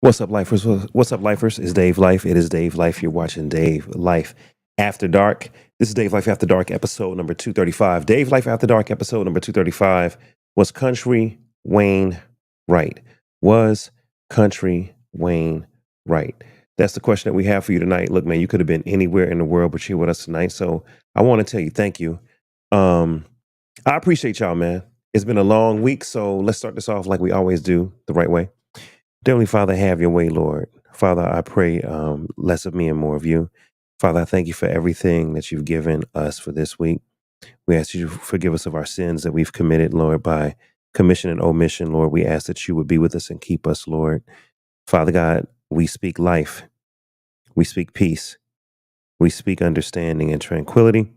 What's up, lifers? What's up, lifers? It's Dave Life. It is Dave Life. You're watching Dave Life After Dark. This is Dave Life After Dark, episode number 235. Dave Life After Dark, episode number 235. Was Country Wayne right? Was Country Wayne right? That's the question that we have for you tonight. Look, man, you could have been anywhere in the world, but you're with us tonight. So I want to tell you thank you. I appreciate y'all, man. It's been a long week, so let's start this off like we always do, the right way. Dearly Father, have your way, Lord. Father, I pray less of me and more of you. Father, I thank you for everything that you've given us for this week. We ask you to forgive us of our sins that we've committed, Lord, by commission and omission. Lord, we ask that you would be with us and keep us, Lord. Father God, we speak life. We speak peace. We speak understanding and tranquility.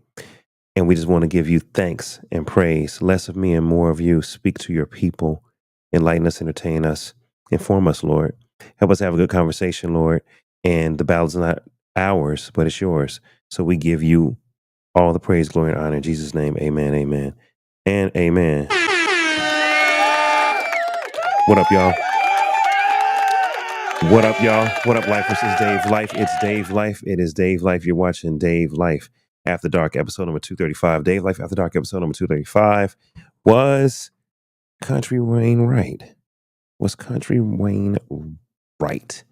And we just want to give you thanks and praise. Less of me and more of you. Speak to your people. Enlighten us, entertain us, inform us, Lord. Help us have a good conversation, Lord. And the battle's not ours, but it's yours. So we give you all the praise, glory, and honor. In Jesus' name, amen, amen, and amen. What up, y'all? What up, y'all? What up, lifers? It's Dave Life. It's Dave Life. It is Dave Life. You're watching Dave Life After Dark, episode number 235. Dave Life After Dark, episode number 235. Was Country Wayne right? Was Country Wayne right?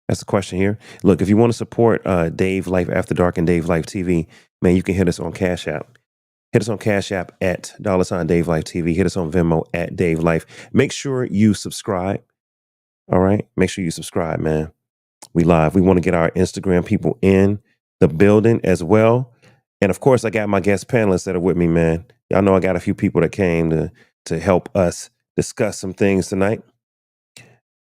That's the question here. Look, if you want to support Dave Life After Dark and Dave Life TV, man, you can hit us on Cash App. Hit us on Cash App at $ Dave Life TV. Hit us on Venmo at Dave Life. Make sure you subscribe. All right? Make sure you subscribe, man. We live. We want to get our Instagram people in the building as well. And of course, I got my guest panelists that are with me, man. Y'all know I got a few people that came to help us discuss some things tonight.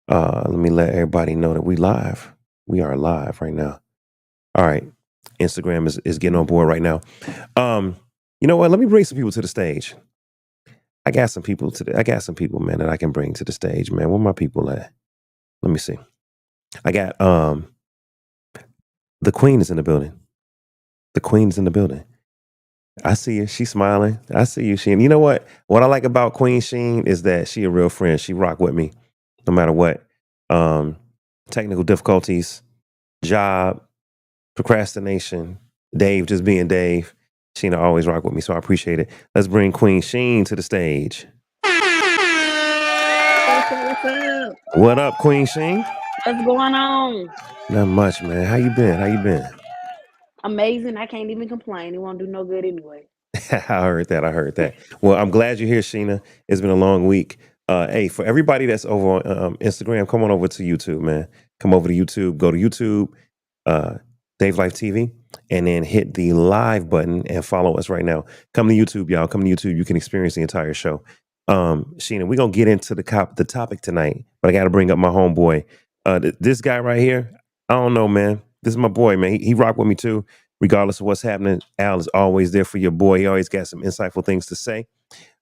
Let me let everybody know that we live. We are live right now. All right. Instagram is getting on board right now. You know what? Let me bring some people to the stage. I got some people, man, that I can bring to the stage, man. Where my people at? Let me see. I got the Queen is in the building. The Queen's in the building. I see you. She's smiling. I see you, Sheen. You know what? What I like about Queen Sheen is that she a real friend. She rock with me no matter what. Technical difficulties, job, procrastination, Dave just being Dave. Sheena always rock with me, so I appreciate it. Let's bring Queen Sheen to the stage. What's up? What up, Queen Sheen? What's going on? Not much, man. How you been? Amazing. I can't even complain. It won't do no good anyway. I heard that. Well, I'm glad you're here, Sheena. It's been a long week. Hey, for everybody that's over on Instagram, come on over to YouTube, man. Come over to YouTube. Go to YouTube, Dave Life TV, and then hit the live button and follow us right now. Come to YouTube, y'all. Come to YouTube. You can experience the entire show. Sheena, we're gonna get into the topic tonight, but I got to bring up my homeboy. This guy right here. I don't know, man. This is my boy, man. He rock with me too. Regardless of what's happening, Al is always there for your boy. He always got some insightful things to say.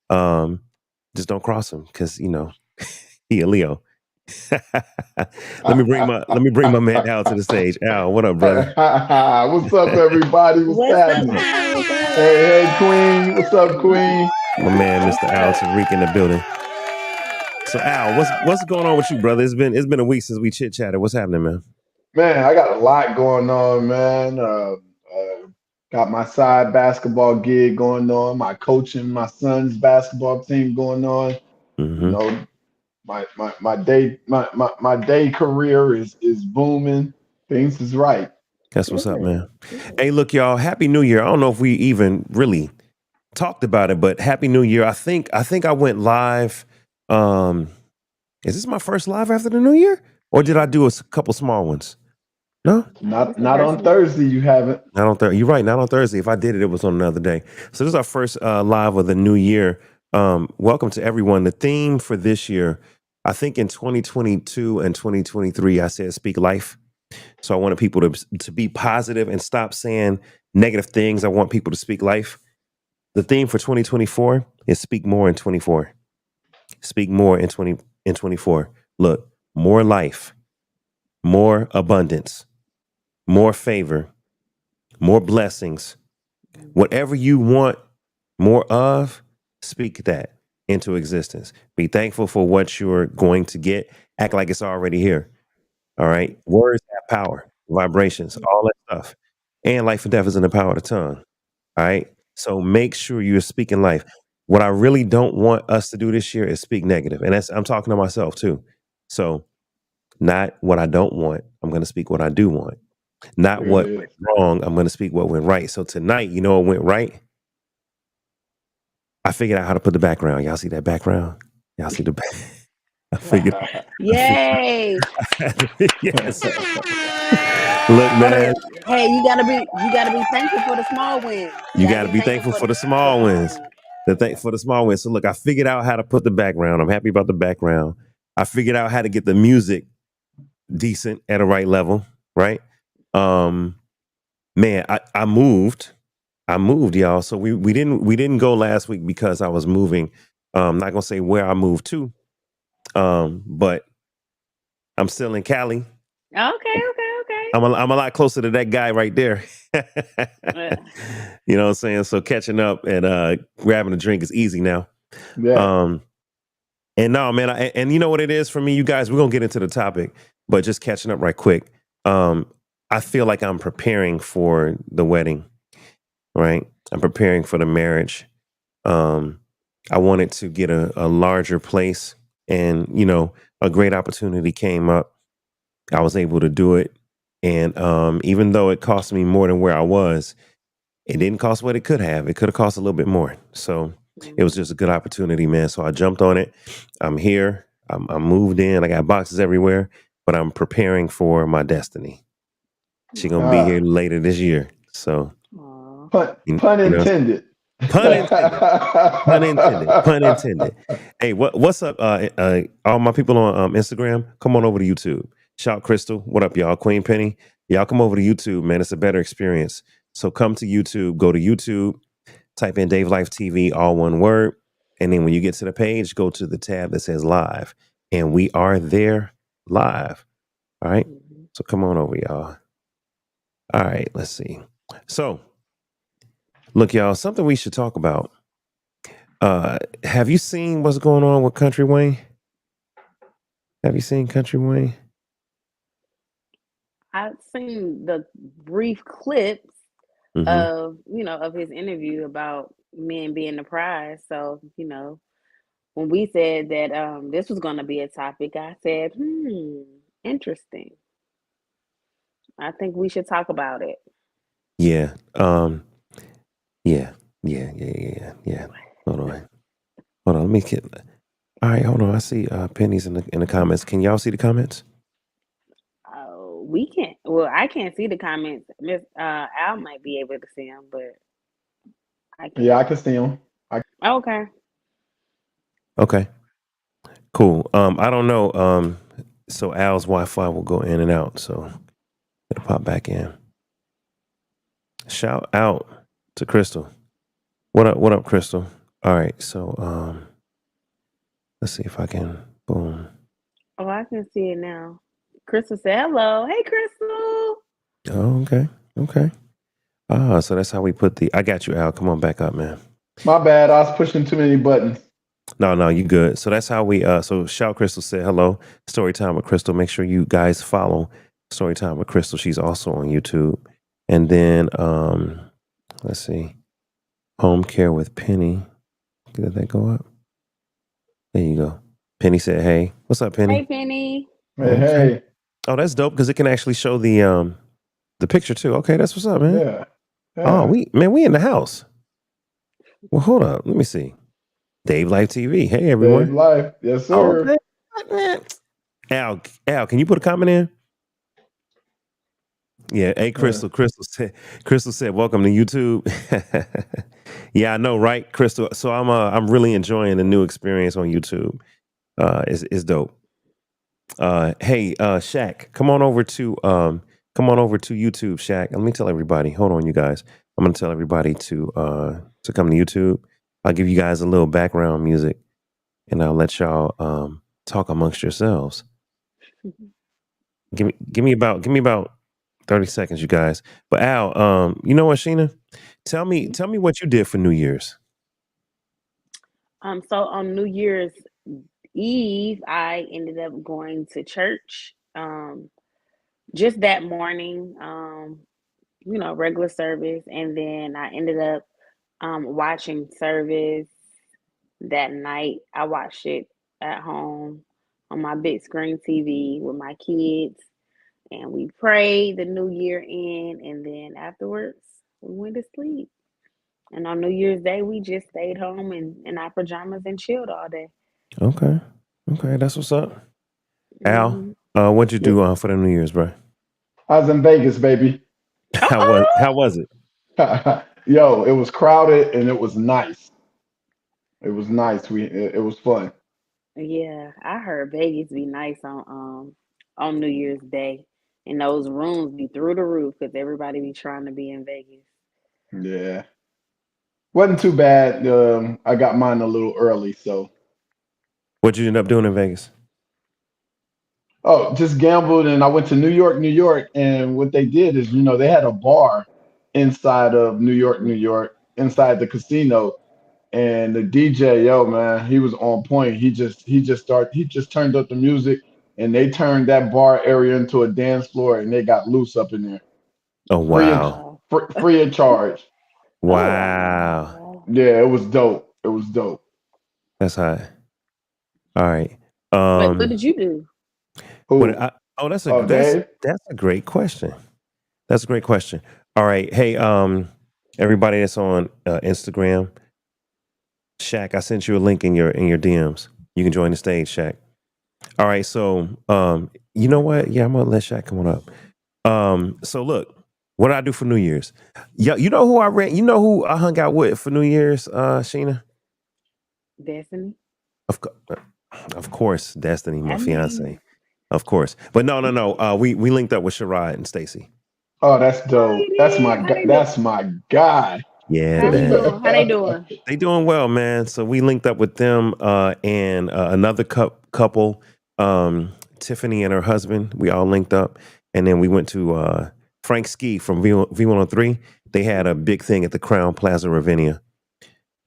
Just don't cross him, because he a Leo. let me bring my man Al to the stage. Al, what up, brother? What's up, everybody? What's happening? Hey, Queen. What's up, Queen? My man, Mr. Al Tariq in the building. So, Al, what's going on with you, brother? It's been a week since we chit chatted. What's happening, man? Man, I got a lot going on, man. Got my side basketball gig going on, my coaching my son's basketball team going on. Mm-hmm. You know, my day career is booming. Things is right. That's what's up, man. Hey, look, y'all. Happy New Year. I don't know if we even really talked about it, but Happy New Year. I think I went live. Is this my first live after the New Year, or did I do a couple small ones? No, not on Thursday. You haven't. Not on Thursday. You're right. Not on Thursday. If I did it, it was on another day. So this is our first live of the new year. Welcome to everyone. The theme for this year, I think in 2022 and 2023, I said speak life. So I wanted people to be positive and stop saying negative things. I want people to speak life. The theme for 2024 is speak more in 24. Speak more in 24. Look, more life, more abundance, more favor, more blessings. Whatever you want more of, speak that. into existence. Be thankful for what you're going to get. Act like it's already here. All right. Words have power, vibrations, all that stuff. And life and death is in the power of the tongue. All right. So make sure you're speaking life. What I really don't want us to do this year is speak negative. And I'm talking to myself too. So not what I don't want. I'm going to speak what I do want. Not There it what is. went wrong. I'm going to speak what went right. So tonight, you know what went right? I figured out how to put the background. Y'all see that background? Y'all see the back? I figured. Yay! Yes. Look, man. Hey, you gotta be thankful for the small wins. You got to be thankful for the small wins. For the small wins. So look, I figured out how to put the background. I'm happy about the background. I figured out how to get the music decent at a right level, right? Man, I moved, y'all. So we didn't go last week because I was moving. Not gonna say where I moved to, but I'm still in Cali. Okay. I'm a lot closer to that guy right there. You know what I'm saying? So catching up and grabbing a drink is easy now. Yeah. And no, man, and you know what it is for me, you guys, we're gonna get into the topic, but just catching up right quick. I feel like I'm preparing for the wedding, right? I'm preparing for the marriage. I wanted to get a larger place, and a great opportunity came up. I was able to do it. And even though it cost me more than where I was, it didn't cost what it could have. It could have cost a little bit more. So it was just a good opportunity, man. So I jumped on it. I'm here. I'm moved in. I got boxes everywhere, but I'm preparing for my destiny. She's gonna be here later this year. So Pun intended. Pun intended. Pun intended. Hey, what's up? All my people on Instagram, come on over to YouTube. Shout Crystal. What up, y'all? Queen Penny. Y'all come over to YouTube, man. It's a better experience. So come to YouTube. Go to YouTube. Type in DaveLifeTV, all one word. And then when you get to the page, go to the tab that says live. And we are there live. All right. So come on over, y'all. All right. Let's see. So look, y'all, something we should talk about. Have you seen what's going on with Kountry Wayne? Have you seen Kountry Wayne? I've seen the brief clips of his interview about men being the prize. So, when we said that this was gonna be a topic, I said, interesting. I think we should talk about it. Yeah. Yeah. Hold on. Let me get. All right, hold on. I see Penny's in the comments. Can y'all see the comments? We can't. Well, I can't see the comments. Miss Al might be able to see them, but I can't. Yeah, I can see them. Okay. Okay. Cool. I don't know. So Al's Wi-Fi will go in and out, so it'll pop back in. Shout out to Crystal. What up, Crystal? All right, so let's see if I can boom. Oh, I can see it now. Crystal said hello. Hey, Crystal. Oh, okay. So that's how we put I got you, Al. Come on back up, man. My bad. I was pushing too many buttons. No, you good. So that's how we so Shout Crystal said hello. Storytime with Crystal. Make sure you guys follow Storytime with Crystal. She's also on YouTube. And then let's see. Home Care with Penny. Did that go up? There you go. Penny said, hey. What's up, Penny? Hey, Penny. Hey. Oh, that's dope because it can actually show the picture too. Okay, that's what's up, man. Yeah. Oh, we in the house. Well, hold up. Let me see. DaveLifeTV. Hey, everyone. Dave Life. Yes, sir. Okay. Al, can you put a comment in? Yeah. Hey, Crystal. Crystal said, welcome to YouTube. Yeah, I know, right, Crystal? So I'm really enjoying the new experience on YouTube. It's dope. Hey, Shaq, come on over to YouTube, Shaq. Let me tell everybody. Hold on, you guys. I'm gonna tell everybody to come to YouTube. I'll give you guys a little background music, and I'll let y'all talk amongst yourselves. Give me about 30 seconds, you guys. But Al, you know what, Sheena? Tell me what you did for New Year's. So on New Year's Eve, I ended up going to church. Just that morning, regular service, and then I ended up watching service that night. I watched it at home on my big screen TV with my kids, and we prayed the new year in, and then afterwards we went to sleep. And on New Year's Day, we just stayed home in our pajamas and chilled all day. Okay. Okay, that's what's up. Al, Hmm what'd you Yeah. do for the New Year's, bro? I was in Vegas, baby. How was it? Yo, it was crowded and it was nice. It was nice. It was fun. Yeah, I heard Vegas be nice on New Year's Day, and those rooms be through the roof because everybody be trying to be in Vegas. Yeah. Wasn't too bad. I got mine a little early, so What'd you end up doing in Vegas? oh, just gambled and I went to New York, New York, and what they did is, they had a bar inside of New York, New York, inside the casino. And the DJ, yo, man, he was on point. He just turned up the music and they turned that bar area into a dance floor and they got loose up in there. Oh Oh Free of wow. wow! free of charge. Oh Wow. wow! Yeah, it was dope. It was dope. That's hot. All right. What Um did you do? what Who? I, oh that's a Oh, that's Dave? that's a great question. That's a great question. All right. Hey, everybody that's on Instagram, Shaq, I sent you a link in your DMs. You can join the stage, Shaq. All right, so you know what? Yeah, I'm gonna let Shaq come on up. So look, what did I do for New Year's? Yeah, you know who I ran, you know who I hung out with for New Year's, Sheena? Destiny? Of, of course, Destiny, my I fiance. mean, Of course. But no. We linked up with Sherrod and Stacy. Oh, that's oh, dope. you did? How they do? That's my guy. Yeah, How he man. doing? How they doing? They doing well, man. So we linked up with them and another couple, Tiffany and her husband. We all linked up, and then we went to Frank Ski from V103. They had a big thing at the Crown Plaza Ravinia,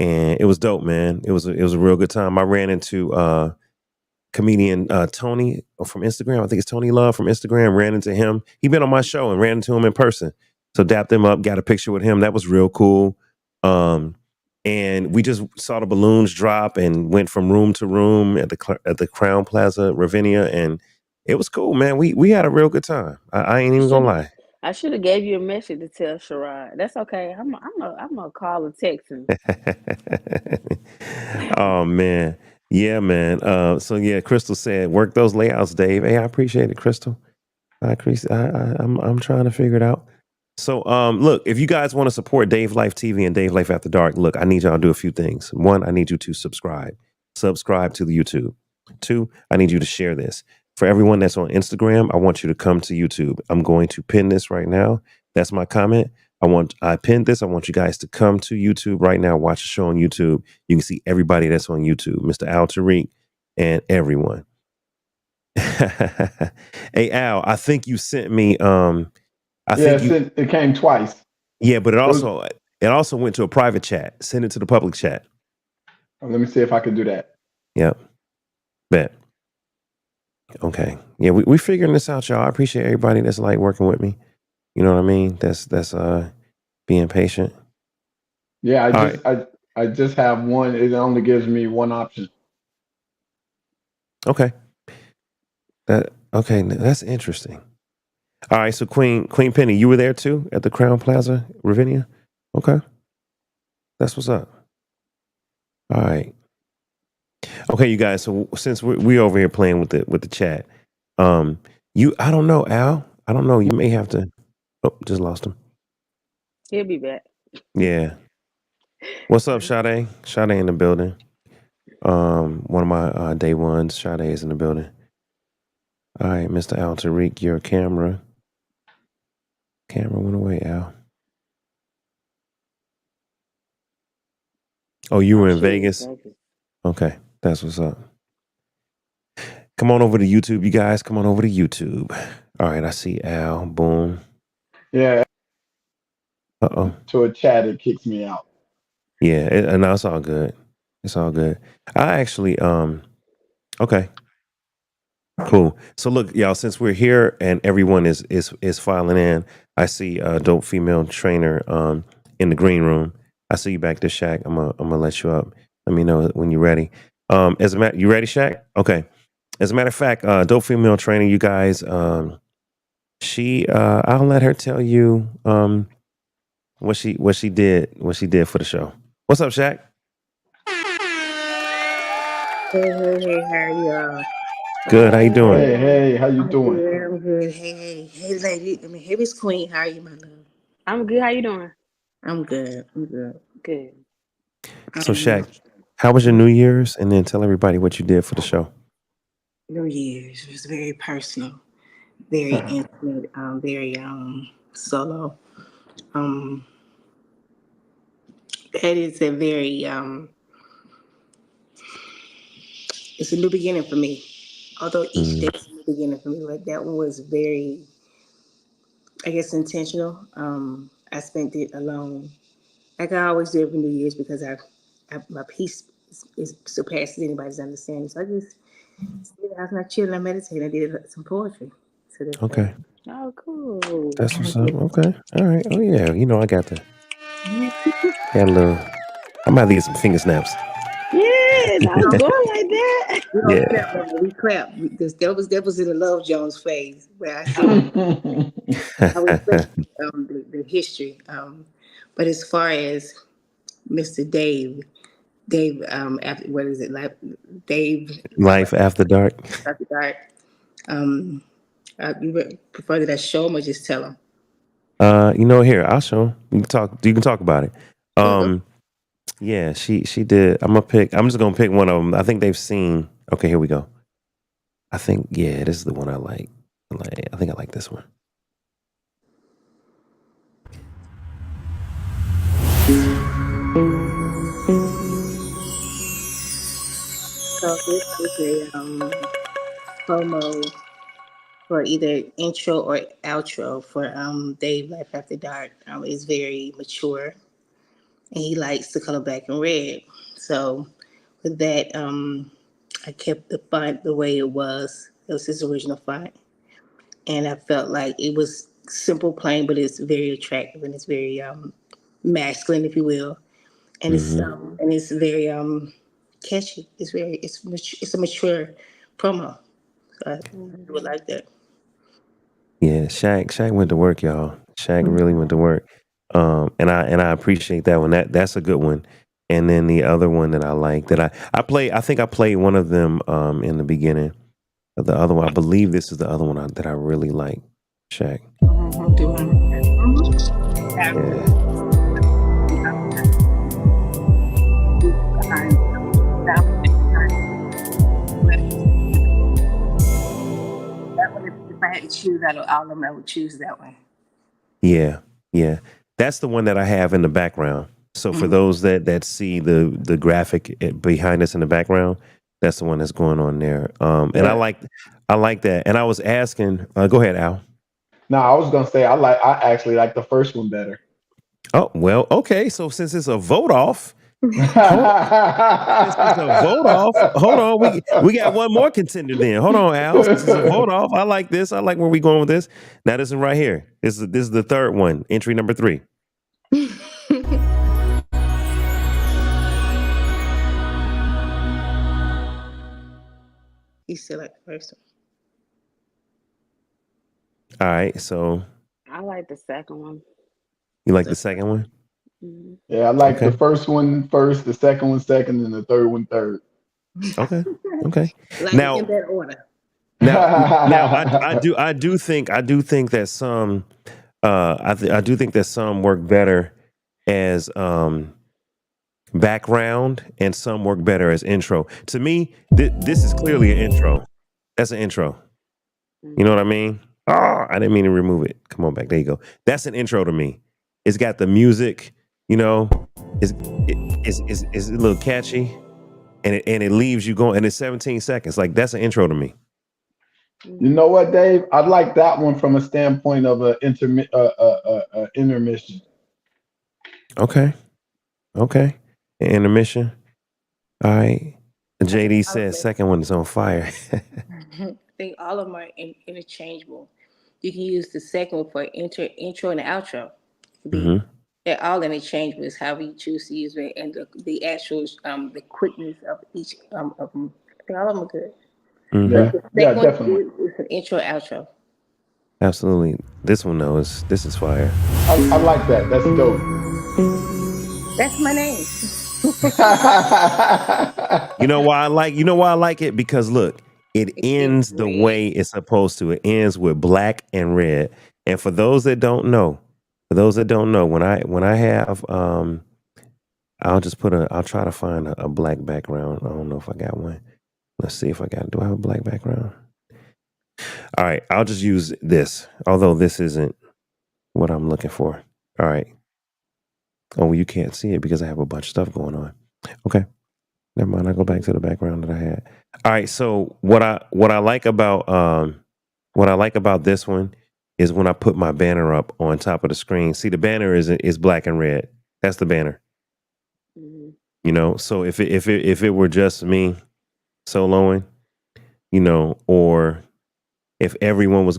and it was dope, man. It was a real good time. I ran into comedian Tony from Instagram. I think it's Tony Love from Instagram. Ran into him. He been on my show and ran into him in person. So dapped him up, got a picture with him. That was real cool. Um, and we just saw the balloons drop and went from room to room at the Crown Plaza Ravinia, and it was cool, man. We had a real good time. I ain't I even gonna should lie. I should have gave you a message to tell Sherrod. That's okay. I'm gonna call and text him. Oh man, yeah, man. So yeah, Crystal said, "Work those layouts, Dave." Hey, I appreciate it, Crystal. I'm trying to figure it out. So look, if you guys want to support Dave Life TV and Dave Life After Dark, look, I need y'all to do a few things. One, I need you to subscribe to the YouTube. Two, I need you to share this. For everyone that's on Instagram, I want you to come to YouTube. I'm going to pin this right now. That's my comment. I pinned this. I want you guys to come to YouTube right now. Watch the show on YouTube. You can see everybody that's on YouTube, Mr. Al Tariq and everyone. Hey Al, I think you sent me I Yeah, think you it came twice. yeah, but It was. it also went to a private chat. Send it to the public chat. Let me see if I can do that. Yep. Bet. Okay. Yeah, we figuring this out, y'all. I appreciate everybody that's like working with me. You know what I mean? That's being patient. Yeah, All right. I just have one. It only gives me one option. Okay. That's interesting. All right, so Queen Penny, you were there too at the Crown Plaza, Ravinia? Okay. That's what's up. All right. Okay, you guys. So since we over here playing with the chat, I don't know, Al. I don't know. You may have to. Oh, just lost him. He'll be back. Yeah. What's up, Sade? Sade in the building. One of my day ones. Sade is in the building. All right, Mr. Al Tariq, your camera went away, Al. Oh, you were Oh, in she was Vegas. Vegas. Okay, that's what's up. Come on over to YouTube, you guys. Come on over to YouTube. All right, I see Al. Boom. Yeah, Uh oh. to a chat, it kicks me out. Yeah, and that's all good. It's all good. I actually okay. Cool. So look, y'all, since we're here and everyone is filing in, I see a dope female trainer in the green room. I see you back there, Shaq. I'm gonna let you up. Let me know when you're ready. As a matter, you ready, Shaq? Okay. As a matter of fact, dope female trainer, you guys. She I'll let her tell you what she did for the show. What's up, Shaq? Hey, how are y'all? Good. How you doing? Hey, hey, how you I'm doing? good, I'm good. Hey, lady. Hey, Miss Queen. How are you, my love? I'm good. How you doing? I'm good. I'm good. Good. So Um, Shaq, how was your New Year's? And then tell everybody what you did for the show. New Year's was very personal, very intimate, very solo. Um, that is a very it's a new beginning for me. Although each day Mm, is a new beginning for me, but that one was very, I guess, intentional. I spent it alone, like I always do every New Year's, because my peace surpasses anybody's understanding. So I just stayed out and I chilled and I meditated. I did some poetry. So that's that. okay. Oh, cool. That's what's up. Okay. All right. Oh yeah. I got a little. I'm about to get some finger snaps. Yeah, We I was don't, going like that. we don't Yeah. clap, man. We clap. That was in the Love Jones phase where I said I respect the history. But as far as Mr. Dave, after, what is it like? Dave, what? Life after dark. After dark. Um, you prefer that I show him or just tell him? Here, I'll show 'em. You can talk about it. Okay. Um, yeah, she did. I'm just gonna pick one of them. I think they've seen. Okay, here we go. I think this is the one I like. I think I like this one. So this is a promo for either intro or outro for Dave Life After Dark. It's very mature and he likes the color black and red. So with that, I kept the font the way it was. It was his original font, and I felt like it was simple, plain, but it's very attractive and it's very masculine, if you will, and Hmm. it's very catchy. It's a mature promo. So I do it Mhm. like that. Yeah, Shaq went to work, y'all. Shaq really went to work. And I appreciate that one. That's a good one. And then the other one that I like that I think I played one of them in the beginning. But the other one, I believe this is the other one that I really like. Shaq. Do one. Have Yeah. behind that one, if I had to choose out of all of them, I would choose that one. Yeah. Yeah. That's the one that I have in the background. So for Mhm. those that see the graphic behind us in the background, that's the one that's going on there. And Yeah. I like that. And I was asking, go ahead, Al. No, I was gonna say I actually like the first one better. Oh, well, okay. So since it's a vote off, hold since it's a vote off, hold on. We got one more contender then. Hold on, Al. Since it's a vote off, I like this. I like where we going with this. Now this one right here. This is the third one, entry number 3. You still like the first All right. So I like the second one. you like the one. second one? Mhm. Yeah, I like the Okay. first one first, the second one second, and the third one third. Okay. Okay. Like in Now that order. now I do think that some I do think that some work better as background and some work better as intro. To me, this is clearly an intro. That's an intro. You know what I Mhm. mean? Oh, I didn't mean to remove it. Come on back. There you go. That's an intro to me. It's got the music, you know, it's it's a little catchy and it leaves you going and it's 17 seconds. Like that's an intro to me. You Mhm. know what, Dave? I like that one from a standpoint of intermission. Okay. Okay. Intermission. All right. JD All of says them. second one is on fire. I think all of them are interchangeable. You can use the second one for intro and outro. Be hmm they're all interchangeable. It's however you choose to use it, and the actual the quickness of each of them. I think all of them are good. hmm But the Yeah, second one definitely. is an intro outro. Absolutely. This one though this is fire. I like that. That's dope. That's my name. You know why I like it? Because look, it It's in ends the red. way it's supposed to. It ends with black and red. And for those that don't know, when I have I'll try to find a black background. I don't know if I got one. Let's see if do I have a black background? All right, I'll just use this. Although this isn't what I'm looking for. All right. Oh, well, you can't see it because I have a bunch of stuff going on. Okay. Never mind. I'll go back to the background that I had. All right. So what I like about this one is when I put my banner up on top of the screen. See, the banner is black and red. That's the banner. Mm-hmm. You know. So if it were just me soloing, or if everyone was,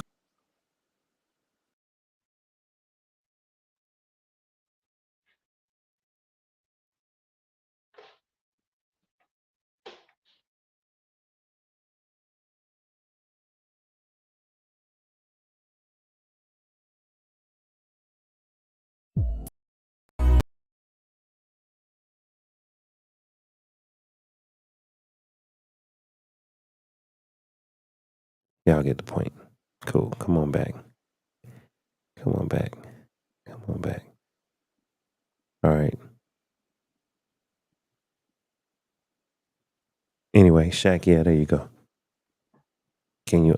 y'all get the point. Cool. Come on back. Come on back. Come on back. All right. Anyway, Shaq, yeah, there you go. Can you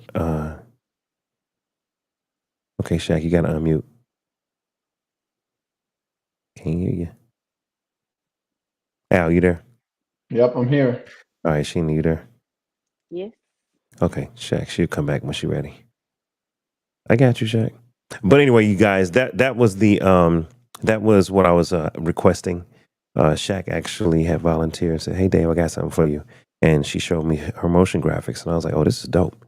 okay, Shaq, you gotta unmute. Can't hear you. Al, you there? Yep, I'm here. All right, Sheena, you there? Yes. Okay, Shaq, she'll come back when she's ready. I got you, Shaq. But anyway, you guys, that was that was what I was requesting. Shaq actually had volunteered and said, "Hey, Dave, I got something for you," and she showed me her motion graphics, and I was like, "Oh, this is dope.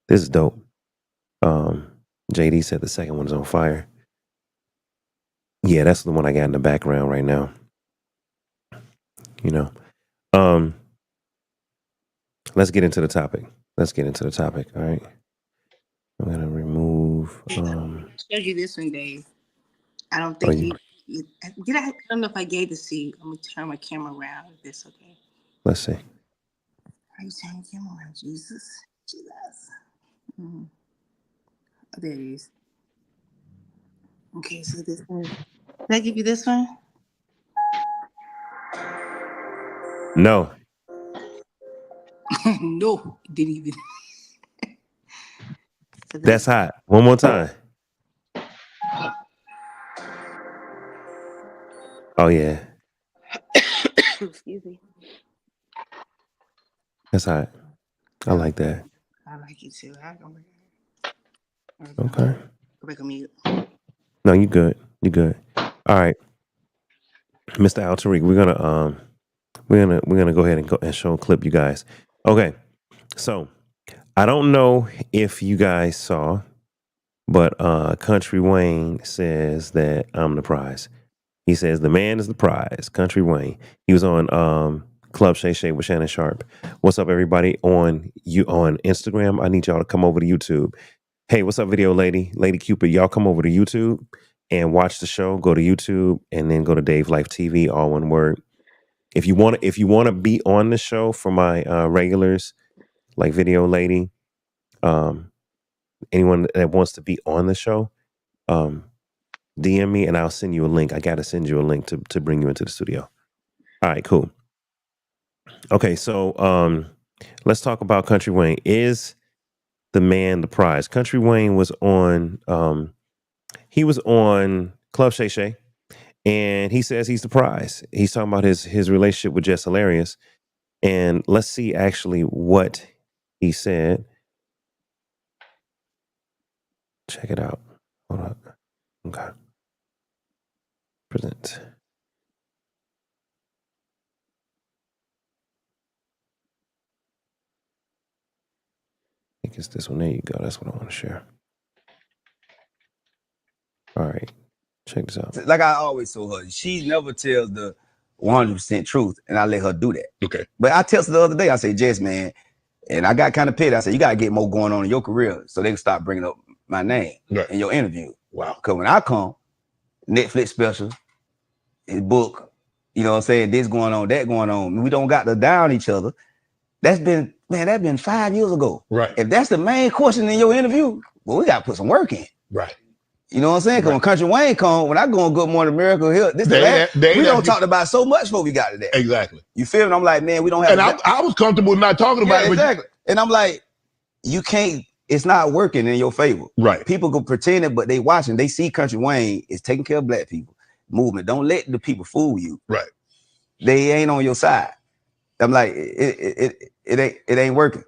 This is dope." Um, JD said the second one's on fire. Yeah, that's the one I got in the background right now. You know. Um, let's get into the topic. All right. I'm gonna remove. I showed you this one, Dave. I don't Oh, think you did. I don't know if I gave this to you. Let me turn my camera around. If this okay? let's see. How you turn the camera around? Jesus. Mm. Oh, there it is. Okay, so this one. Did I give you this one? No, No, it didn't even. So that's hot. One more time. Oh yeah, Excuse me. that's hot. I like that. I like it too. I go Okay. back on mute. No, you good. You good. All right, Mr. Al Tariq, we're gonna go ahead and go and show a clip, you guys. Okay, so I don't know if you guys saw, but Country Wayne says that I'm the prize. He says the man is the prize. Country Wayne. He was on Club Shay Shay with Shannon Sharp. What's up, everybody on Instagram? I need y'all to come over to YouTube. Hey, what's up, video lady? Lady Cupid, y'all come over to YouTube and watch the show. Go to YouTube and then go to DaveLifeTV, all one word. If you want to be on the show for my regulars, like video lady, um, anyone that wants to be on the show, DM me and I'll send you a link. I gotta send you a link to bring you into the studio. All right, cool. Okay, so let's talk about Country Wayne. Is the man the prize? Country Wayne was on he was on Club Shay Shay, and he says he's the prize. He's talking about his relationship with Jess Hilarious. And let's see actually what he said. Check it out. Hold on. Okay. Present. think it's this one. There you go. That's what I want to share. All right. Check this out. Like I always told her, she never tells the 100% truth, and I let her do that. Okay. But I texted her the other day, I said, Jess, man, and I got kind of petty. I said, you got to get more going on in your career so they can stop bringing up my name in your interview. Wow. Because when I come, Netflix special, his book, you know what I'm saying, this going on, that going on. We don't got to down each other. That's been 5 years ago. Right. If that's the main question in your interview, well, we got to put some work in. Right. You know what I'm saying? Because when Country Wayne come, when I go on Good Morning America here, we don't talk about so much before we got to that. Exactly. You feel me? I'm like, man, we don't have. And I was comfortable not talking about it. Exactly. And I'm like, you can't. It's not working in your favor. Right. People can pretend it, but they watching. They see Country Wayne is taking care of black people movement. Don't let the people fool you. Right. They ain't on your side. I'm like, it ain't working.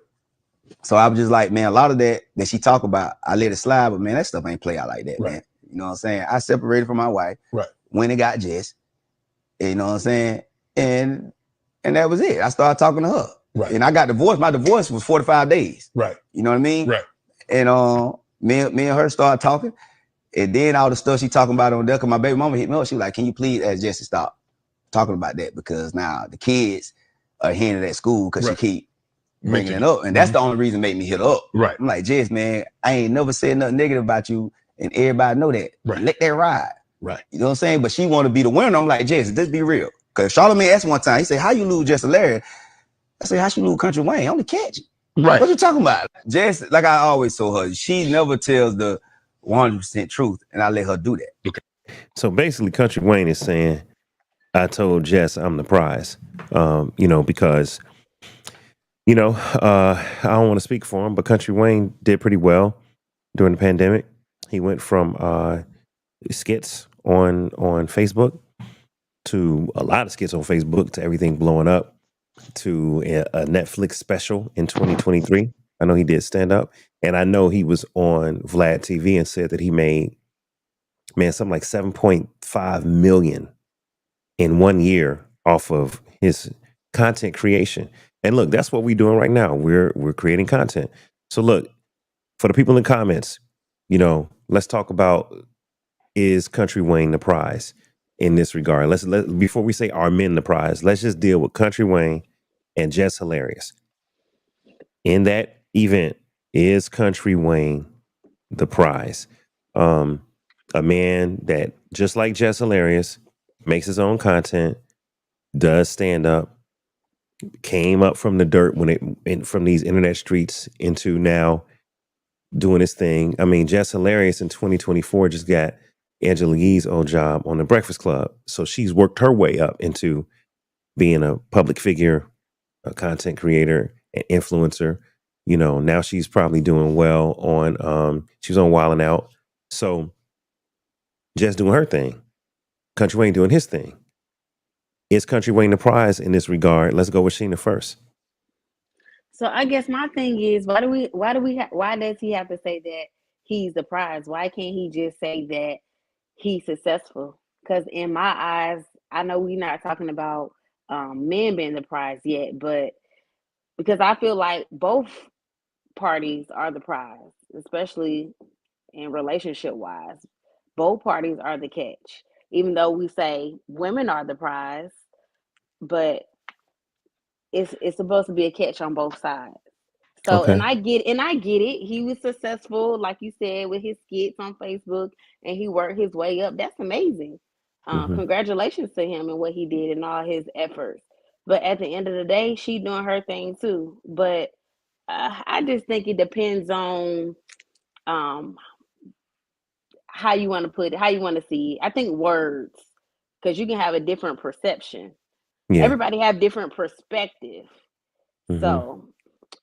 So I was just like, man, a lot of that she talk about, I let it slide, but man, that stuff ain't play out like that, man. You know what I'm saying? I separated from my wife, when it got Jess, you know what I'm saying? And that was it. I started talking to her. Right. And I got divorced. My divorce was 45 days. Right. You know what I mean? Right. And me and her started talking. And then all the stuff she talking about on there, because my baby mama hit me up. She was like, can you please ask Jess to stop talking about that? Because now the kids are hearing it at school because she keep bringing it up. And that's the only reason made me hit her up. Right. I'm like, Jess, man, I ain't never said nothing negative about you. And everybody know that. Right. Let that ride. Right. You know what I'm saying? But she want to be the winner. I'm like, Jess, let's be real. Because Charlamagne asked one time, he said, how you lose Jess Larry? I said, how she lose Country Wayne? I only catch it. Right. What you talking about? Jess, like I always told her, she never tells the 100% truth, and I let her do that. Okay. So basically, Country Wayne is saying, I told Jess I'm the prize, because, I don't want to speak for him, but Country Wayne did pretty well during the pandemic. He went from skits on Facebook to a lot of skits on Facebook to everything blowing up to a Netflix special in 2023. I know he did stand up, and I know he was on Vlad TV and said that he made, something like 7.5 million in 1 year off of his content creation. And look, that's what we're doing right now. We're creating content. So look, for the people in the comments, let's talk about, is Country Wayne the prize in this regard? Let's before we say are men the prize, let's just deal with Country Wayne and Jess Hilarious. In that event, is Country Wayne the prize? A man that, just like Jess Hilarious, makes his own content, does stand up, came up from the dirt from these internet streets into now doing his thing. I mean, Jess Hilarious in 2024 just got Angela Yee's old job on The Breakfast Club. So she's worked her way up into being a public figure, a content creator, an influencer. Now she's probably doing well on, she was on Wild 'N Out. So Jess doing her thing, Country Wayne doing his thing. Is Country Wayne the prize in this regard? Let's go with Sheena first. So I guess my thing is, why does he have to say that he's the prize? Why can't he just say that he's successful? Because in my eyes, I know we're not talking about men being the prize yet, but because I feel like both parties are the prize, especially in relationship wise. Both parties are the catch. Even though we say women are the prize, but it's supposed to be a catch on both sides. So, Okay. and I get it. He was successful, like you said, with his skits on Facebook, and he worked his way up. That's amazing. Congratulations to him and what he did and all his efforts. But at the end of the day, she doing her thing too. But I just think it depends on how you want to put it, how you want to see it. I think words, because you can have a different perception. Yeah. Everybody have different perspective. So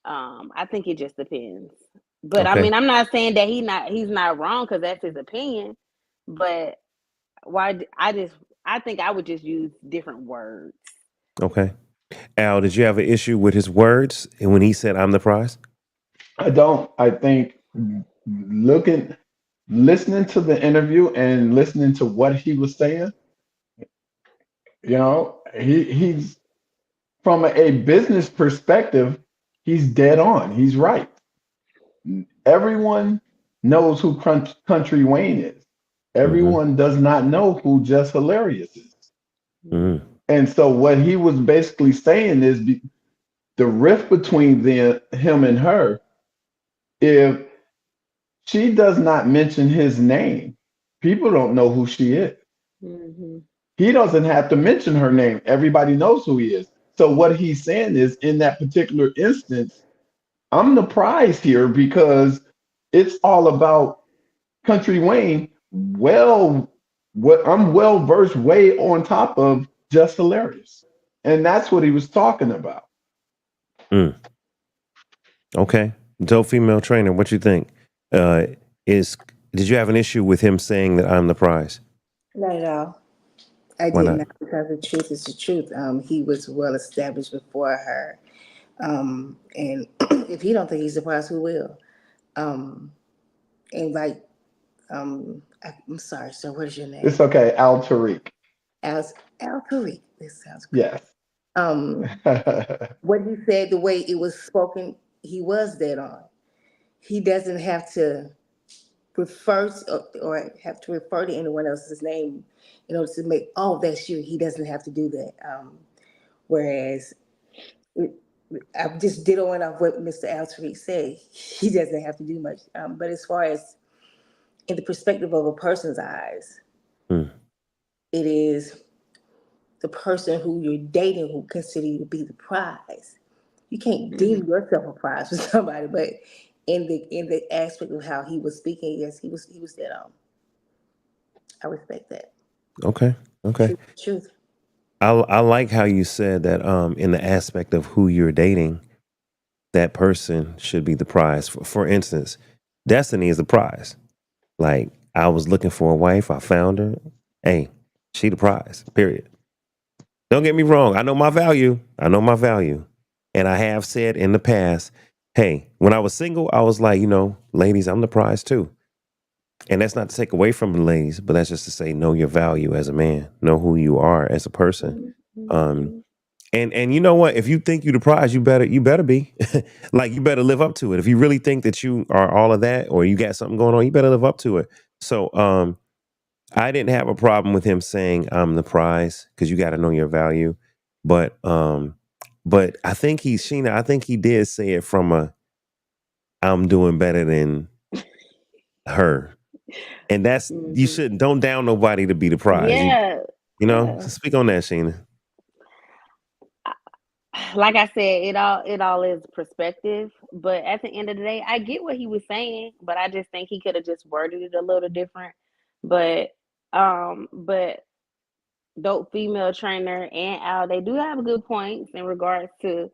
I think it just depends. But Okay. I mean, I'm not saying that he's not wrong, because that's his opinion. But I think I would just use different words. Okay. Al, did you have an issue with his words and when he said, I'm the prize? I don't. I think listening to the interview and listening to what he was saying, he's from a business perspective, he's dead on. He's right. Everyone knows who Country Wayne is. Everyone does not know who Just Hilarious is. Mm. And so what he was basically saying is the rift between him and her, if she does not mention his name, people don't know who she is. Mm-hmm. He doesn't have to mention her name. Everybody knows who he is. So what he's saying is, in that particular instance, I'm the prize here because it's all about Country Wayne. Well, what I'm well versed, way on top of Just Hilarious, and that's what he was talking about. Mm. Okay. Dope female trainer, what you think? Did you have an issue with him saying that I'm the prize? Not at all. I Why did not? not, because the truth is the truth. He was well established before her, and if he don't think he's surprised, who will? And like, I'm sorry, sir. What is your It's name? okay, Al Tariq. Al Tariq. This sounds great. Yes. What he said, the way it was spoken, he was dead on. He doesn't have to refer or have to refer to anyone else's name in order to make, oh, that's you. He doesn't have to do that. Whereas I'm just dittoing off what Mr. Al Tariq said. He doesn't have to do much. But as far as in the perspective of a person's eyes, Mm. it is the person who you're dating who consider you to be the prize. You can't deem yourself a prize for somebody, but in the aspect of how he was speaking, yes, he was dead on. I respect that. Okay. Okay. Truth. I like how you said that in the aspect of who you're dating, that person should be the prize. For instance, Destiny is the prize. Like, I was looking for a wife, I found her. Hey, she the prize. Period. Don't get me wrong. I know my value. I know my value. And I have said in the past, hey, when I was single, I was like, ladies, I'm the prize too. And that's not to take away from the ladies, but that's just to say, know your value as a man, know who you are as a person. Um, and you know what? If you think you the prize, you better be. Like, you better live up to it. If you really think that you are all of that, or you got something going on, you better live up to it. So I didn't have a problem with him saying I'm the prize, because you got to know your value. But I think Sheena, I think he did say it from I'm doing better than her. And that's, you shouldn't, don't down nobody to be the prize. Yeah. Speak on that, Sheena. Like I said, it all is perspective. But at the end of the day, I get what he was saying, but I just think he could have just worded it a little different. But dope female trainer and Al, they do have good points in regards to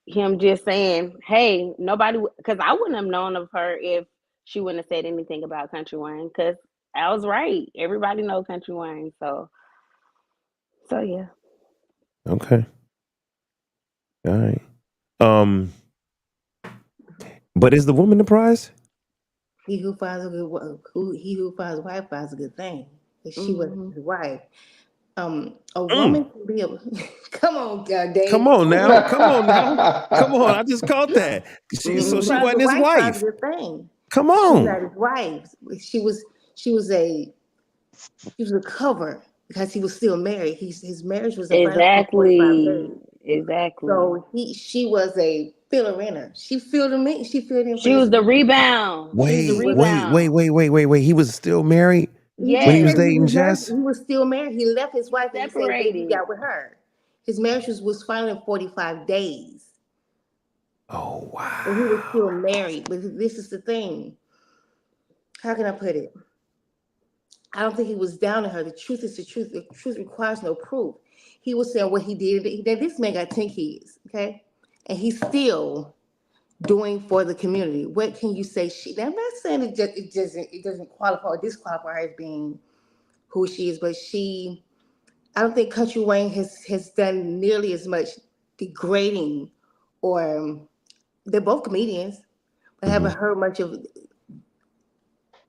him just saying, hey, nobody, because I wouldn't have known of her if she wouldn't have said anything about Country Wayne, because I was right. Everybody know Country Wayne. So yeah. Okay. All right. But is the woman the prize? He who finds a wife finds a good thing. If she was his wife. A woman can be a come on, Dave. Come on now. Come on. I just caught that. So she wasn't his wife. Finds a good thing. Come She's on. not his wife. She was a cover because he was still married. His marriage was a for 45 days. Exactly. So she was a filler-inner. She filled him in. She filled in. She was the rebound. Wait. He was still married when he was dating Jess? He was still married. He left his wife and separated. He got with her. His marriage was final in 45 days. Oh, wow. And he was still married. But this is the thing. How can I put it? I don't think he was down to her. The truth is the truth. The truth requires no proof. He was saying what he did. This man got 10 kids, okay? And he's still doing for the community. What can you say? Now, I'm not saying it doesn't qualify or disqualify her as being who she is, but I don't think Country Wayne has done nearly as much degrading, or they're both comedians, but I haven't heard much of.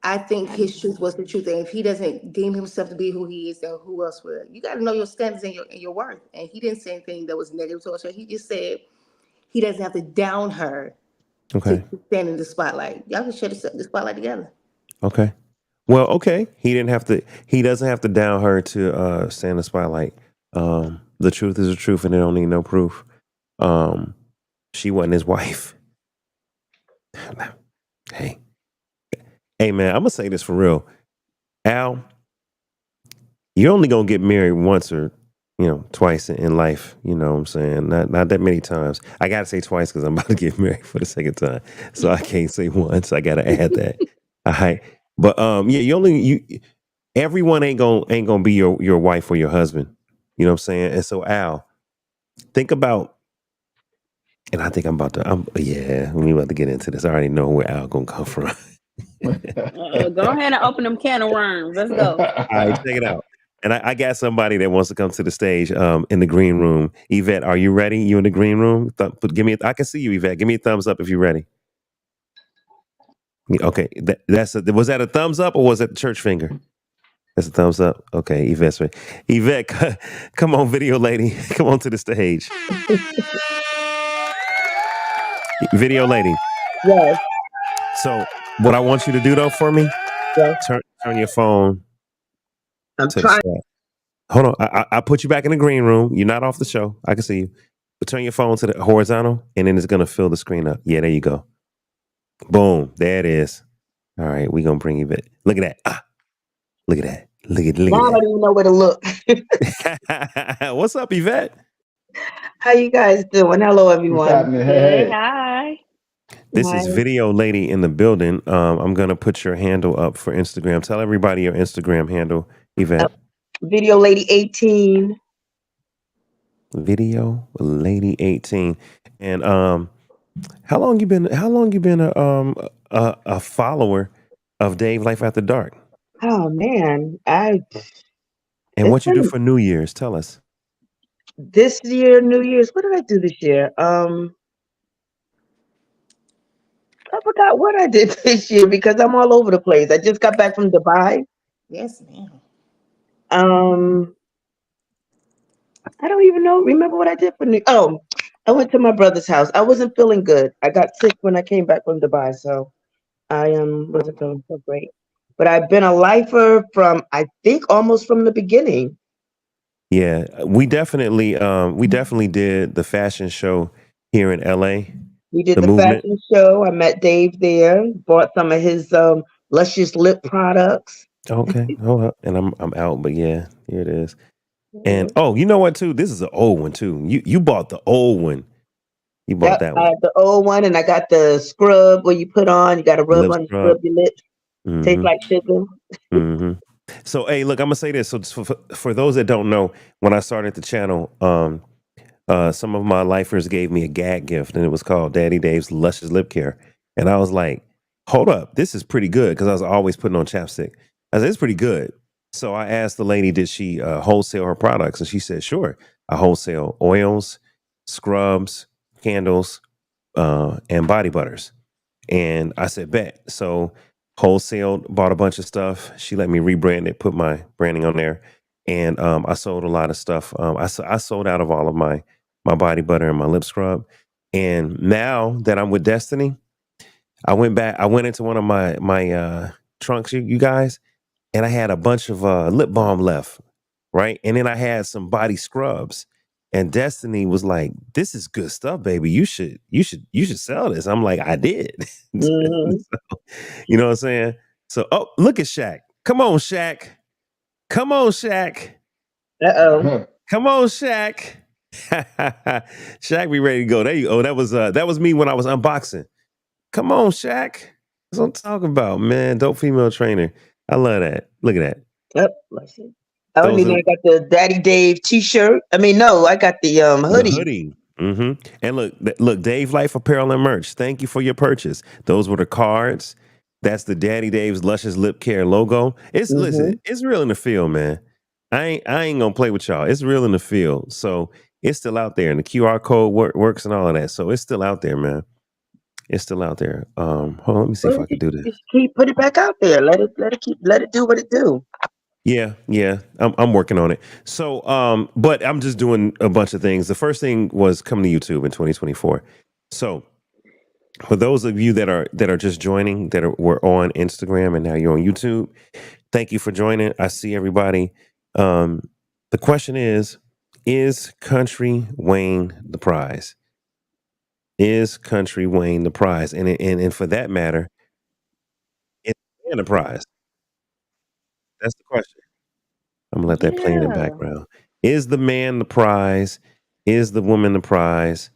I think his truth was the truth, and if he doesn't deem himself to be who he is, then who else will? You got to know your standards and your worth. And he didn't say anything that was negative towards her. He just said he doesn't have to down her Okay. to stand in the spotlight. Y'all can share the spotlight together. Okay. Well, okay. He doesn't have to down her to stand in the spotlight. The truth is the truth and they don't need no proof. She wasn't his wife. Hey. Hey man, I'm gonna say this for real. Al, you're only gonna get married once or twice in life. You know what I'm saying? Not that many times. I gotta say twice because I'm about to get married for the second time. So I can't say once. I gotta add that. All right. But yeah, everyone ain't gonna be your wife or your husband. You know what I'm saying? And so Al, think about, and I think we about to get into this. I already know where Al gonna come from. Go ahead and open them can of worms. Let's go. All right, check it out. And I got somebody that wants to come to the stage in the green room. Yvette, are you ready? You in the green room? I can see you, Yvette. Give me a thumbs up if you're ready. Okay, was that a thumbs up or was that the church finger? That's a thumbs up. Okay, Yvette's ready. Yvette, come on, video lady. Come on to the stage. Video lady. Yes. So what I want you to do though for me, Yes. turn your phone I'm to trying. the side. Hold on. I put you back in the green room. You're not off the show. I can see you. But turn your phone to the horizontal, and then it's going to fill the screen up. Yeah, there you go. Boom. There it is. All right. We're going to bring you back. Look at that. Look at that. Look at Now I don't even know where to look. that. What's up, Yvette? How you guys doing? Hello, everyone. What's happening? Hey, Hey. hi. This is Video Lady in the building. I'm going to put your handle up for Instagram. Tell everybody your Instagram handle, Yvette. Video Lady 18. Video Lady 18. And how long you been a follower of Dave Life After Dark? Oh man, And it's what you do been- for New Year's? Tell us. this year, New Year's. What did I do this year? I forgot what I did this year because I'm all over the place. I just got back from Dubai. Yes, ma'am. I don't even remember what I did for New. Oh, I went to my brother's house. I wasn't feeling good. I got sick when I came back from Dubai, so I wasn't feeling so great. But I've been a lifer from, I think, almost from the beginning. Yeah, we definitely did the fashion show here in LA. We did The the movement. fashion show. I met Dave there. Bought some of his luscious lip products. Okay, hold up. And I'm out, but yeah, here it is. And oh, you know what too? This is an old one too. You bought the old one. You bought that I one. had the old one, and I got the scrub where you put on. You got to rub Lip on, scrub. scrub your lips. Tastes like sugar. Mm-hmm. So, hey, look, I'm gonna say this. So, for those that don't know, when I started the channel, some of my lifers gave me a gag gift, and it was called Daddy Dave's Luscious Lip Care. And I was like, hold up, this is pretty good because I was always putting on chapstick. I said, it's pretty good. So I asked the lady, did she wholesale her products? And she said, sure. I wholesale oils, scrubs, candles, and body butters. And I said, bet. So wholesaled, bought a bunch of stuff. She let me rebrand it, put my branding on there. And I sold a lot of stuff. I sold out of all of my body butter and my lip scrub. And now that I'm with Destiny, I went into one of my trunks, you guys, and I had a bunch of lip balm left, right? And then I had some body scrubs. And Destiny was like, "This is good stuff, baby. You should sell this." I'm like, "I did." Mm-hmm. So, you know what I'm saying? So, oh, look at Shaq. Come on, Shaq. Come on, Shaq. Uh-oh. Come on, Shaq. Shaq, be ready to go. There you go. That was me when I was unboxing. Come on, Shaq. That's what I'm talking about, man. Dope female trainer. I love that. Look at that. Yep. I don't even know. I got the Daddy Dave T-shirt. I mean, no, I got the hoodie. The hoodie. Mm-hmm. And look, Dave Life Apparel and Merch. Thank you for your purchase. Those were the cards. That's the Daddy Dave's Luscious Lip Care logo. Listen, it's real in the field, man. I ain't gonna play with y'all. It's real in the field. So it's still out there, and the QR code works and all of that. So it's still out there, man. It's still out there. Hold on, let me see if I can do this. Just put it back out there. Let it do what it do. Yeah, I'm working on it. So, but I'm just doing a bunch of things. The first thing was coming to YouTube in 2024. So, for those of you that are just joining, were on Instagram and now you're on YouTube, thank you for joining. I see everybody. The question is Country Wayne the prize? Is Country Wayne the prize? And for that matter, is the man the prize? That's the question. I'm gonna let that play in the Yeah. background. Is the man the prize? Is the woman the prize?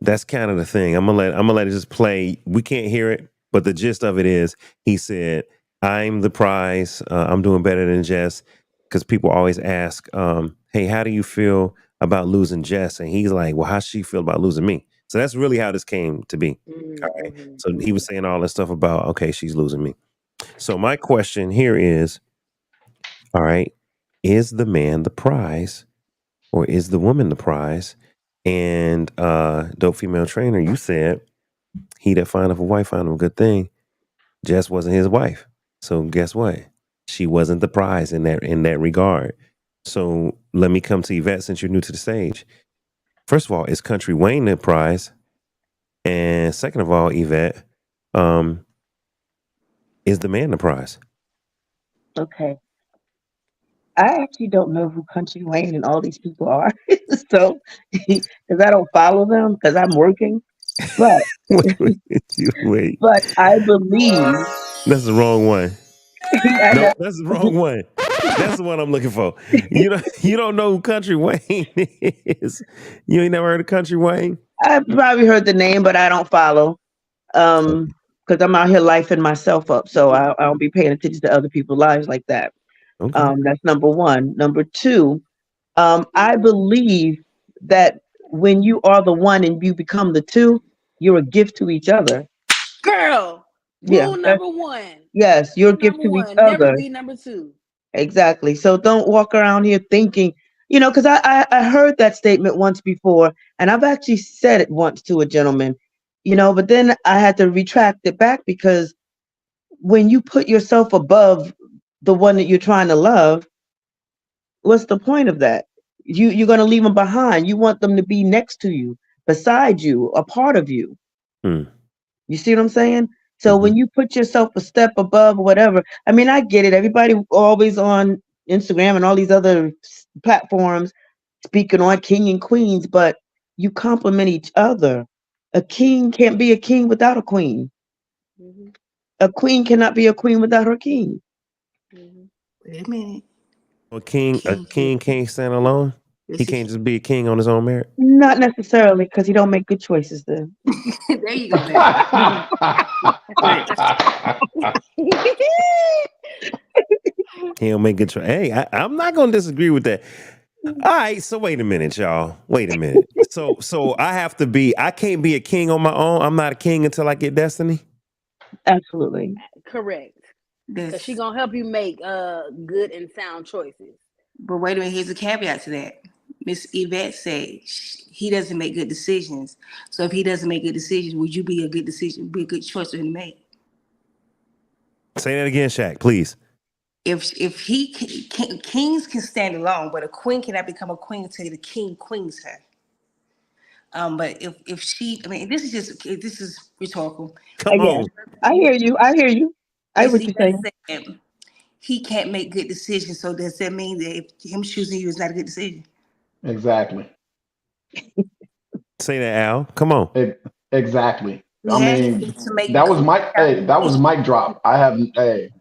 That's kind of the thing. I'm gonna let it just play. We can't hear it, but the gist of it is he said, "I'm the prize. I'm doing better than Jess." Because people always ask, "Hey, how do you feel about losing Jess?" And he's like, "Well, how she feel about losing me?" So that's really how this came to be. All right. Mm-hmm, So he was mm-hmm. saying all this stuff about, okay, she's losing me. So my question here is, all right, is the man the prize or is the woman the prize? And dope female trainer, you said he that findeth a wife findeth a good thing. Jess wasn't his wife. So guess what? She wasn't the prize in that regard. So let me come to Yvette since you're new to the stage. First of all, is Country Wayne the prize? And second of all, Yvette, um, is the man the prize? Okay. I actually don't know who Country Wayne and all these people are. So, because I don't follow them because I'm working. But Wait. but I believe That's the wrong one. I No, know that's the wrong one. That's the one I'm looking for. You don't know who Country Wayne is. You ain't never heard of Country Wayne? I've probably heard the name, but I don't follow. Because I'm out here lifing myself up, so I don't be paying attention to other people's lives like that. Okay. That's number one. Number two, I believe that when you are the one and you become the two, you're a gift to each other. Girl, Yeah, rule that's number one. yes, you're a Rule gift number to each one. Never other. be number two. Exactly. So don't walk around here thinking, because I heard that statement once before, and I've actually said it once to a gentleman, but then I had to retract it back because when you put yourself above the one that you're trying to love, what's the point of that? You're going to leave them behind. You want them to be next to you, beside you, a part of you. Hmm. You see what I'm saying? So Mhm. when you put yourself a step above whatever, I mean, I get it. Everybody always on Instagram and all these other platforms speaking on king and queens, but you complement each other. A king can't be a king without a queen. Mm-hmm, A queen cannot be a queen without her king. mm-hmm. Wait a minute. A King king can't. can't stand alone. He This is can't just be a king on his own merit. Not necessarily because he don't make good choices then. there you go, baby. Right. He don't make good choice. Hey, I'm not gonna disagree with that. All right, so wait a minute, y'all. Wait a minute. So I can't be a king on my own. I'm not a king until I get destiny. Absolutely. Correct. Because she That's, gonna help you make good and sound choices. but wait a minute. Here's a caveat to that. Miss Yvette said he doesn't make good decisions. So if he doesn't make good decisions, would you be a good decision, be a good choice for him to make? Say that again, Shaq, please. If kings can stand alone, but a queen cannot become a queen until the king queens her. But if she, I mean, this is rhetorical. Come Yeah. on. I hear you. I hear you. I hear Miss what you're Yvette saying. said he can't make good decisions. So does that mean that if him choosing you is not a good decision? Exactly. Say that, Al. Come on. Exactly. He I has mean, to make that was good my hey, that was mic drop. I have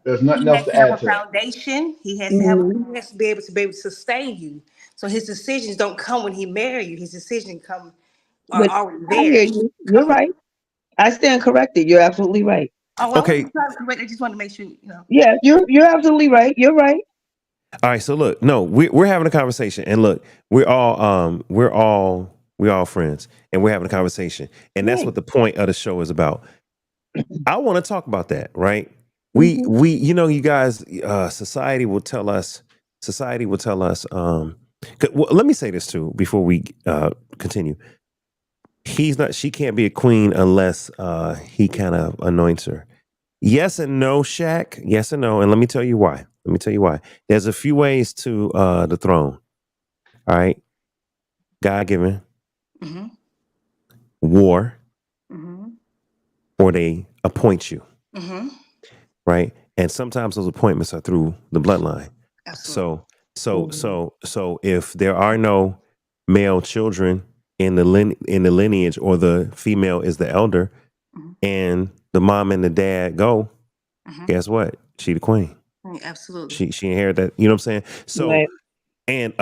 there's he nothing else has to to have add a to that. foundation. Mhm. He has to be able to sustain you. So his decisions don't come when he marry you. His decisions are But already I hear there. you. You're Coming. right. I stand corrected. You're absolutely right. Oh, well, I Okay. wasn't trying to correct. I just wanted to make sure, you know. Yeah, you're absolutely right. You're right. All right. So look, no, we're having a conversation, and look, we're all friends, and we're having a conversation, and that's Right. what the point of the show is about. I want to talk about that, right? We Hmm. we you guys, society will tell us. Well, let me say this too before we continue. She can't be a queen unless he kind of anoints her. Yes and no, Shaq. Yes and no. And let me tell you why. There's a few ways to the throne. All right. God given, Mm-hmm. war, Mm-hmm. or they appoint you. Mm-hmm. Right. And sometimes those appointments are through the bloodline. Absolutely. So if there are no male children in the lineage, or the female is the elder, Mm-hmm. and the mom and the dad go, Mm-hmm. guess what? She the queen. Absolutely. She inherited that. You know what I'm saying? So Right. and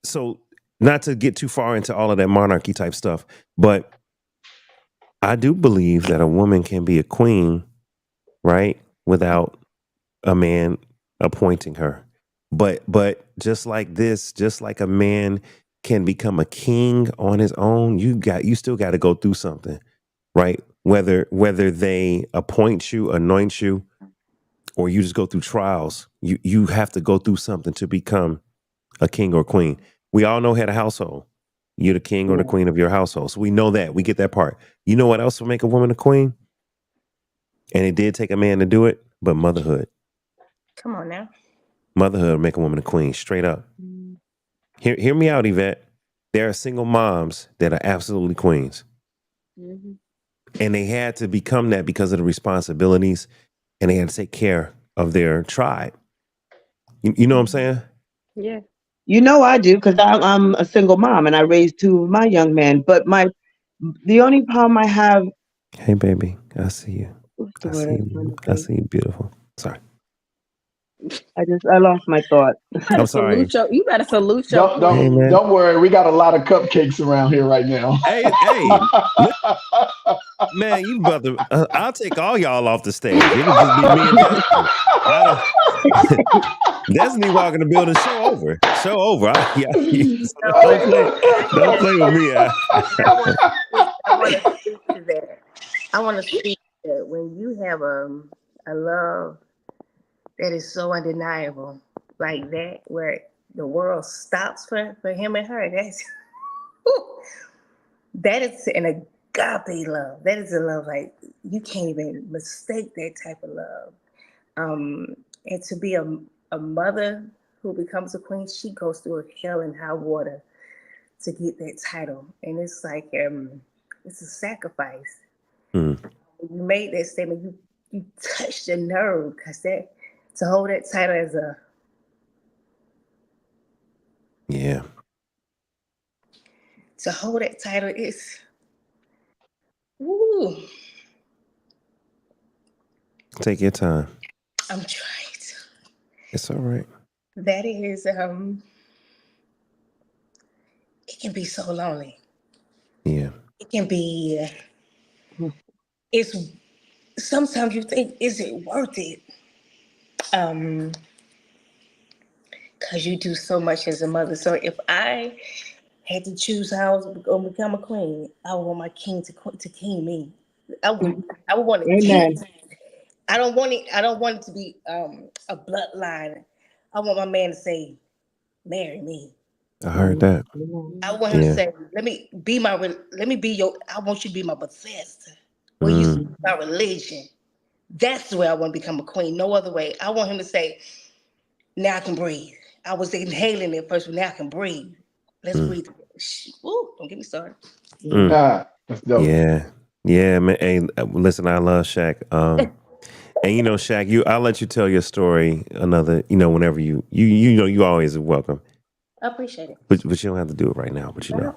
so not to get too far into all of that monarchy type stuff, but I do believe that a woman can be a queen, right, without a man appointing her. But just like this, just like a man can become a king on his own, you still got to go through something, right? Whether they appoint you, anoint you, or you just go through trials, you have to go through something to become a king or queen. We all know head of household. You're the king or the queen of your household. So we know that. We get that part. You know what else will make a woman a queen? And it did take a man to do it, but motherhood. Come on now. Motherhood will make a woman a queen, straight up. Hear me out, Yvette. There are single moms that are absolutely queens. Mm-hmm. And they had to become that because of the responsibilities, and they had to take care of their tribe. You know what I'm saying? Yeah. You know I do, because I'm a single mom and I raised two of my young men. But the only problem I have, Hey, baby, I see you. what's the I see word I'm trying you. to I say? see you, beautiful. Sorry. I lost my thought. I'm sorry. You better salute your Don't Hey, don't queen. man. don't worry. We got a lot of cupcakes around here right now. Hey, man, you about to? I'll take all y'all off the stage. It'll just be me and Destiny. Destiny walking the building. Show over. Show over. Don't play with me. I want to speak to that. I want to speak to that. When you have a love that is so undeniable, like that, where the world stops for him and her, that is an agape love. That is a love like you can't even mistake that type of love. And to be a mother who becomes a queen, she goes through hell and high water to get that title, and it's like it's a sacrifice. Mm, When you made that statement, you touched the nerve, because that to hold that title as yeah. to hold that title is woo. Take your time. I'm trying to. It's all right. That is it can be so lonely. Yeah. It can be it's sometimes you think, is it worth it? Um because you do so much as a mother. So if I had to choose how I was going to become a queen, I would want my king to king me. I would want to king. Amen. I don't want it. I don't want it to be a bloodline. I want my man to say, "Marry me." I heard that. I want him to Yeah. say, "Let me be my. Let me be your. I want you to be my Bethesda. Where you Mm, speak my religion. That's the way I want to become a queen. No other way. I want him to say, "Now I can breathe. I was inhaling it first, but now I can breathe. Let's mm, breathe." Woo, don't get me started. mm. That's dope. Yeah. Yeah, man. Hey, listen, I love Shaq. And Shaq, I'll let you tell your story another, whenever you always are welcome. I appreciate it. But you don't have to do it right now, but Uh-huh.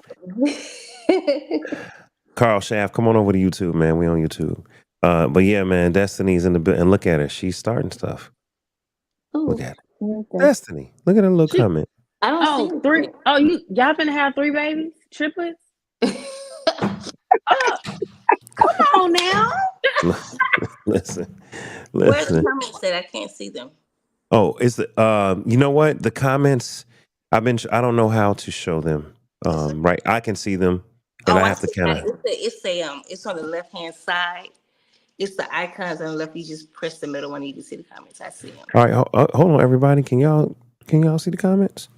Carl Shaft, come on over to YouTube, man. We on YouTube. But yeah, man, Destiny's in the building. And look at her. She's starting stuff. Look Ooh, at it. okay. Destiny. Look at her little She, comment. I don't see oh, three. Oh, y'all finna have 3 babies? Triplets? it. Oh, come on now. listen. Where are the Listen. comments at? I can't see them. Oh, is the you know what? The comments, I don't know how to show them. Right. I can see them, and Oh, I I have to see. kind of. It's on the left hand side. It's the icons on the left. You just press the middle one. You can see the comments. I see them. All right, hold on, everybody. Can y'all see the comments?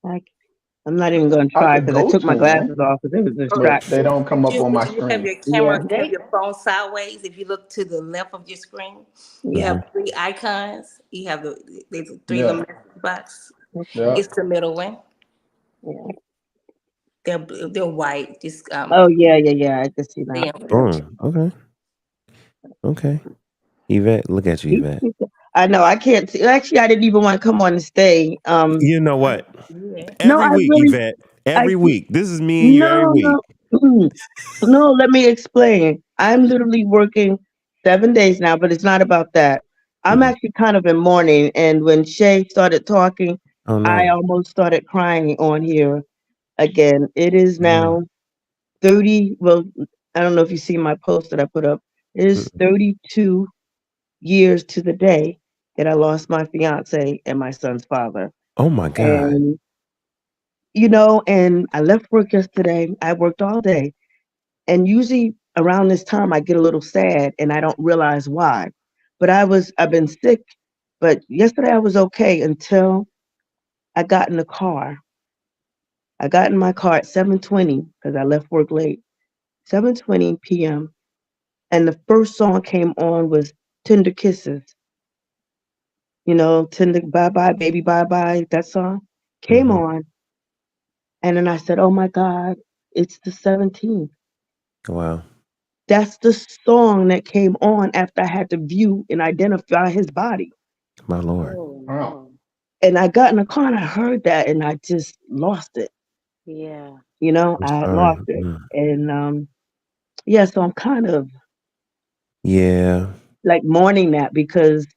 Like, I'm not even going to I try could because I go took to my them, glasses off because it was but they distracting. don't come up on my You have screen. your Yeah. camera, have your phone sideways. If you look to the left of your screen, you Yeah. have three icons. You have there's three Yeah, little message box. yeah. It's the middle one. Yeah. They're white. Just Oh, yeah. I can see that. Boom. Okay. Yvette, look at you, Yvette. I know. I can't see. Actually, I didn't even want to come on and stay. You know what? Yeah. No, Every I week, really, Yvette. I Every week. This is me and you every no, week. no, no. Let me explain. I'm literally working 7 days now, but it's not about that. I'm Mhm. actually kind of in mourning, and when Shay started talking, Oh I no. almost started crying on here again. It is Oh no. now 30. Well, I don't know if you see my post that I put up. It is Mm. 32 years to the day that I lost my fiance and my son's father. Oh my God. And and I left work yesterday. I worked all day. And usually around this time I get a little sad and I don't realize why. But I've been sick, but yesterday I was okay until I got in the car. I got in my car at 7:20 because I left work late. 7:20 p.m. and the first song came on was Tender Kisses. Tender Bye Bye Baby Bye Bye, that song came Hmm. on, and then I said, "Oh my God, it's the 17th." Wow. That's the song that came on after I had to view and identify his body. My Lord. Oh Wow. no. And I got in the car and I heard that and I just lost it. Yeah. I'm I had sorry. lost it. Mm. And yeah, so I'm kind of Yeah. like mourning that because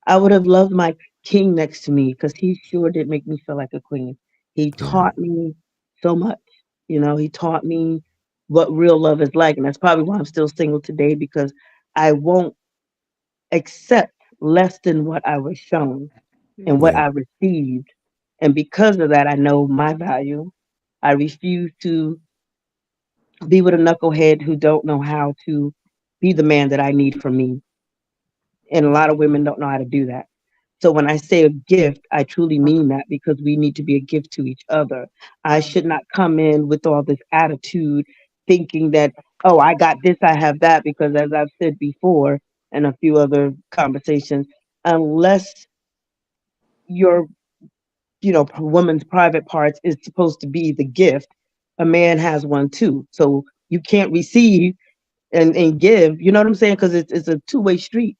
I would have loved my king next to me because he sure did make me feel like a queen. He Yeah. taught me so much. He taught me what real love is like. And that's probably why I'm still single today because I won't accept less than what I was shown and what Yeah. I received. And because of that, I know my value. I refuse to be with a knucklehead who don't know how to be the man that I need for me. And a lot of women don't know how to do that. So when I say a gift, I truly mean that because we need to be a gift to each other. I should not come in with all this attitude thinking that, oh, I got this, I have that, because as I've said before in a few other conversations, unless your, woman's private parts is supposed to be the gift, a man has one too. So you can't receive and give, you know what I'm saying? Because it's a two-way street.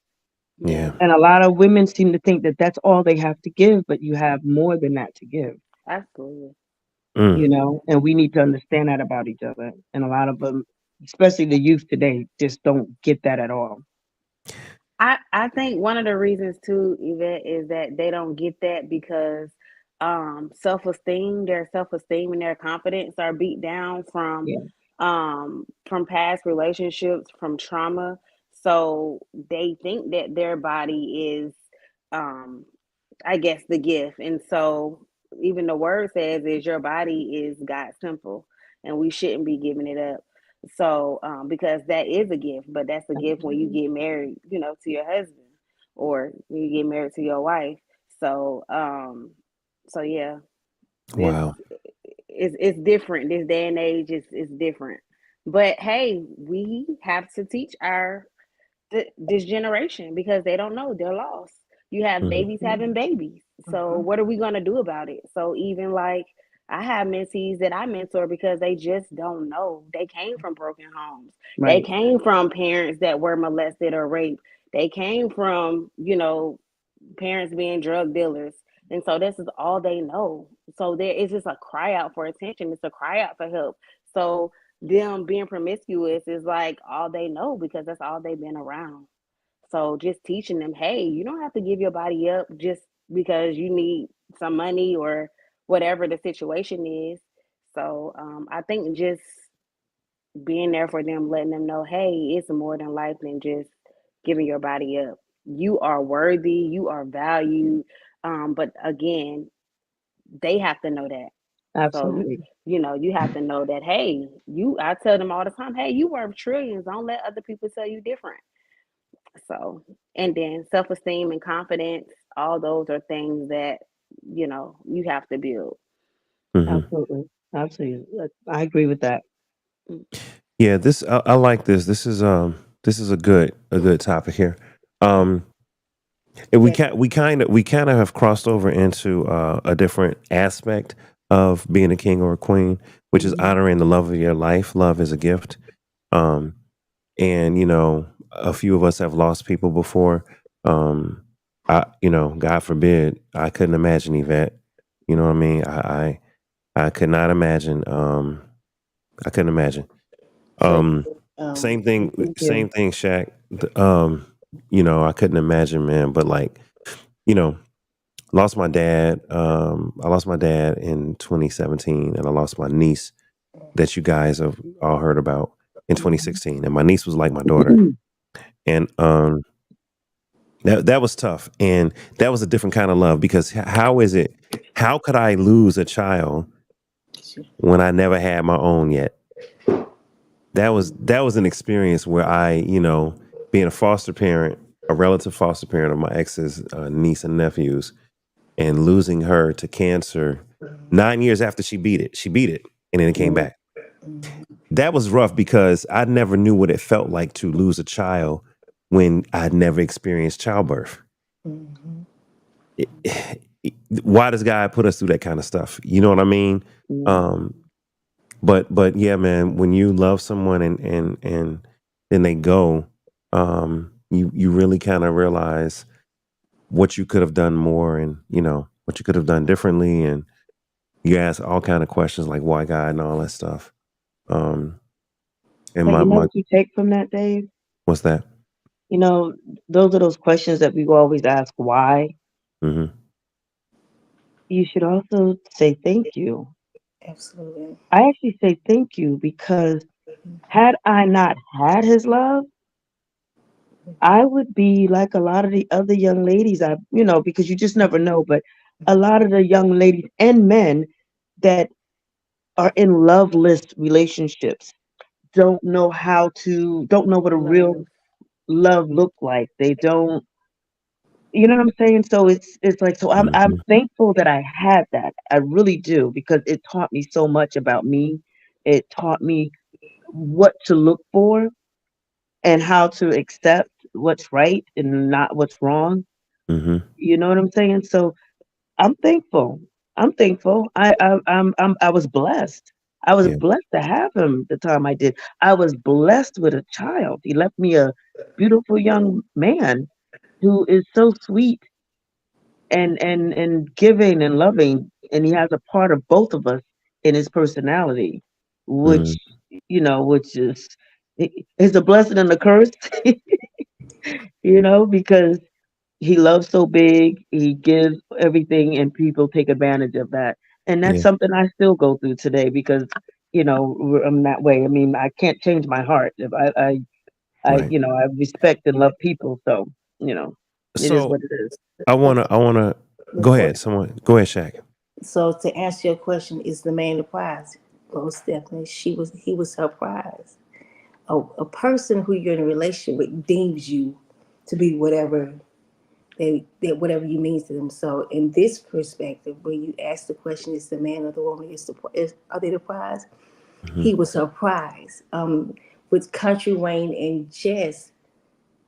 Yeah. Yeah. And a lot of women seem to think that that's all they have to give, but you have more than that to give, Absolutely. Mm. and we need to understand that about each other. And a lot of them, especially the youth today, just don't get that at all. I think one of the reasons too, Yvette, is that they don't get that because their self esteem and their confidence are beat down Yeah, from past relationships, from trauma. So they think that their body is um I guess the gift. And so even the word says is your body is God's temple and we shouldn't be giving it up. So because that is a gift, but that's a gift when you get married, to your husband or when you get married to your wife. So so yeah, it's Wow. it's different. This day and age is different. But hey, we have to teach this generation because they don't know, they're lost. You have Mm. babies having babies, so mhm, what are we going to do about it? So even like I have mentees that I mentor because they just don't know. They came from broken homes, they right, came from parents that were molested or raped, they came from parents being drug dealers, and so this is all they know. So there is just a cry out for attention, it's a cry out for help. So them being promiscuous is like all they know because that's all they've been around. So just teaching them, hey, you don't have to give your body up just because you need some money or whatever the situation is. So I think just being there for them, letting them know, hey, it's more than life than just giving your body up. You are worthy, you are valued. But again, they have to know that. So absolutely, you have to know that, hey, I tell them all the time, hey, you worth trillions. Don't let other people tell you different. So, and then self-esteem and confidence, all those are things that, you have to build. Hmm. Absolutely. I agree with that. Yeah, this I like this. This is a good topic here. Um, and Yeah. we kind of have crossed over into a different aspect of being a king or a queen, which is Mhm. honoring the love of your life. Love is a gift. Um, and a few of us have lost people before. Um, God forbid, I couldn't imagine Yvette. You know what I mean? I could not imagine. I couldn't imagine. So, Um, um, same thing, Thank you. same thing, Shaq. I couldn't imagine, man. But like, you know, lost my dad. I lost my dad in 2017, and I lost my niece that you guys have all heard about in Mhm. 2016. And my niece was like my daughter, and that was tough, and that was a different kind of love because how is it? How could I lose a child when I never had my own yet? That was an experience where being a foster parent, a relative foster parent of my ex's niece and nephews, and losing her to cancer 9 years after she beat it, and then it came Mhm. back. That was rough because I never knew what it felt like to lose a child when I'd never experienced childbirth. mhm. Why does God put us through that kind of stuff? You know what I mean? Yeah. Um, but yeah, man, when you love someone and then they go, you really kind of realize what you could have done more, and what you could have done differently, and you ask all kind of questions like why God and all that stuff. Um, and But my what you take from that, Dave? what's that? You know, those are those questions that we always ask why. Hmm. You should also say thank you. Absolutely. I actually say thank you because had I not had his love, I would be like a lot of the other young ladies. Because you just never know, but a lot of the young ladies and men that are in loveless relationships don't know what a real Love. love look like. They don't, you know what I'm saying? So it's like, so I'm Hmm. thankful that I had that. I really do, because it taught me so much about me. It taught me what to look for and how to accept what's right and not what's wrong. Hmm. You know what I'm saying? So I'm thankful. I'm thankful. I was blessed. I was Yeah. blessed to have him the time I did. I was blessed with a child. He left me a beautiful young man who is so sweet and giving and loving, and he has a part of both of us in his personality, which Hmm. which is a blessing and a curse. Because he loves so big, he gives everything, and people take advantage of that. And that's Yeah. something I still go through today because, I'm that way. I mean, I can't change my heart. If Right. I respect and love people. So, you know, it is So what it is. I wanna go Before, ahead. Someone go ahead, Shaq. so to answer your question, is the man the prize? Most definitely, he was her prize. A person who you're in a relationship with deems you to be whatever whatever you mean to them. So in this perspective, when you ask the question, is the man or the woman are they the prize? Hmm. He was her prize. With Country Wayne and Jess,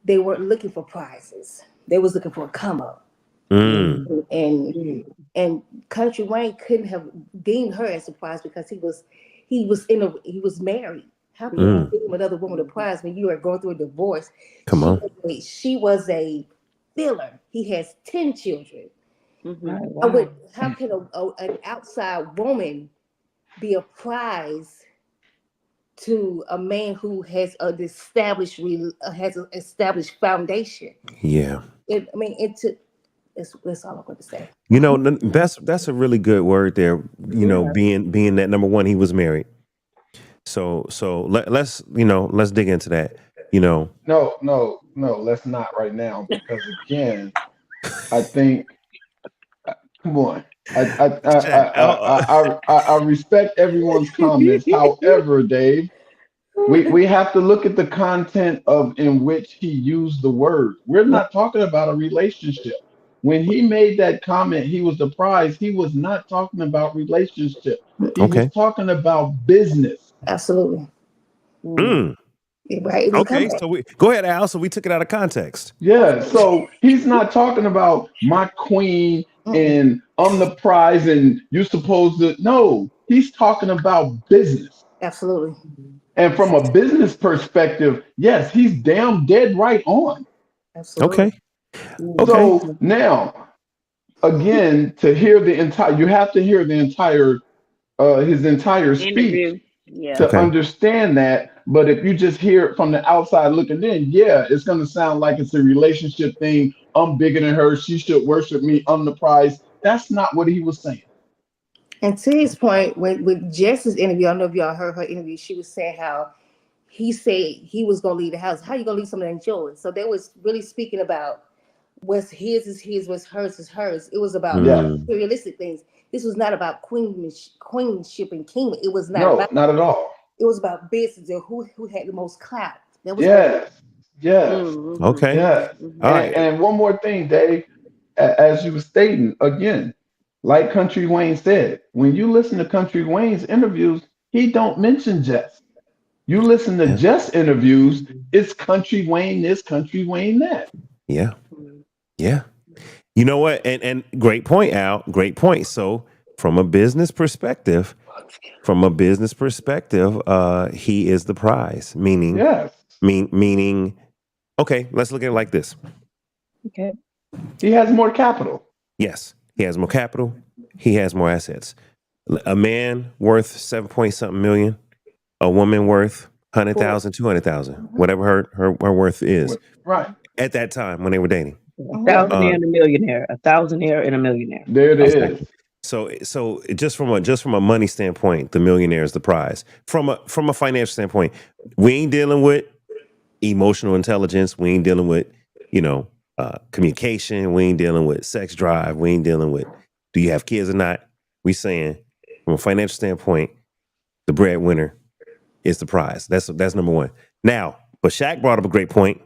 they weren't looking for prizes. They was looking for a come up. Mm. Mm, And mm, and Country Wayne couldn't have deemed her as a prize because he was married. How can you Mm. mm, deem another woman a prize when you are going through a divorce? Come on. She was a filler. He has 10 children. Hmm. right, wow. How can an outside woman be a prize to a man who has has an established foundation? Yeah. I mean, that's all I'm going to say. That's a really good word there. Yeah. Being that number one, he was married. So let's dig into that. You know, No, no, no, let's not right now because again, I think come on. Shaq. I respect everyone's comments. However, Dave, we have to look at the content of in which he used the word. We're Right. not talking about a relationship. when he made that comment, he was the prize. He was not talking about relationship. He was Okay. talking about business. Absolutely. Mm. Right. It was a Okay. comeback. So we go ahead, Al. So we took it out of context. Yeah. Absolutely. So he's not talking about my queen Mm-mm. and I'm the prize and you're supposed to. No, he's talking about business. Absolutely. And from a business perspective, yes, he's damn dead right on. Absolutely. Okay. Okay. So now, again, to hear the entire, you have to hear the entire, his entire speech Interview. Yeah. to Okay. understand that. But if you just hear it from the outside looking in, yeah, it's going to sound like it's a relationship thing. I'm bigger than her. She should worship me. I'm the prize. That's not what he was saying. And to his point, when with Jess's interview, I don't know if y'all heard her interview. She was saying how he said he was gonna leave the house. How you gonna leave something that's yours? So they was really speaking about what's his is his, what's hers is hers. It was about Yeah. Mm. materialistic things. This was not about queenship and kingdom. It was not No, about. not at all. It was about business and who had the most clout. That was what. Yes. Yes. Mm-hmm. Okay. Yes. All Mm-hmm. right. And one more thing, Dave, as you were stating again, like Country Wayne said, when you listen to Country Wayne's interviews, he don't mention Jess. You listen to Yeah. Jess interviews, it's Country Wayne this, Country Wayne that. Yeah. Yeah. You know what? And great point, Al. Great point. So from a business perspective, he is the prize. Yes. Meaning. Okay. Let's look at it like this. Okay. He has more capital. Yes, he has more capital. He has more assets. A man worth 7 point something million. A woman worth 100,000, 200,000, whatever her worth is Right. at that time when they were dating. A thousandaire and a millionaire. A thousandaire and a millionaire. There it Okay. is. So just from a money standpoint, the millionaire is the prize. From a financial standpoint, we ain't dealing with emotional intelligence. We ain't dealing with communication. We ain't dealing with sex drive. We ain't dealing with do you have kids or not. We saying from a financial standpoint, the breadwinner is the prize. That's number one. Now, but Shaq brought up a great point.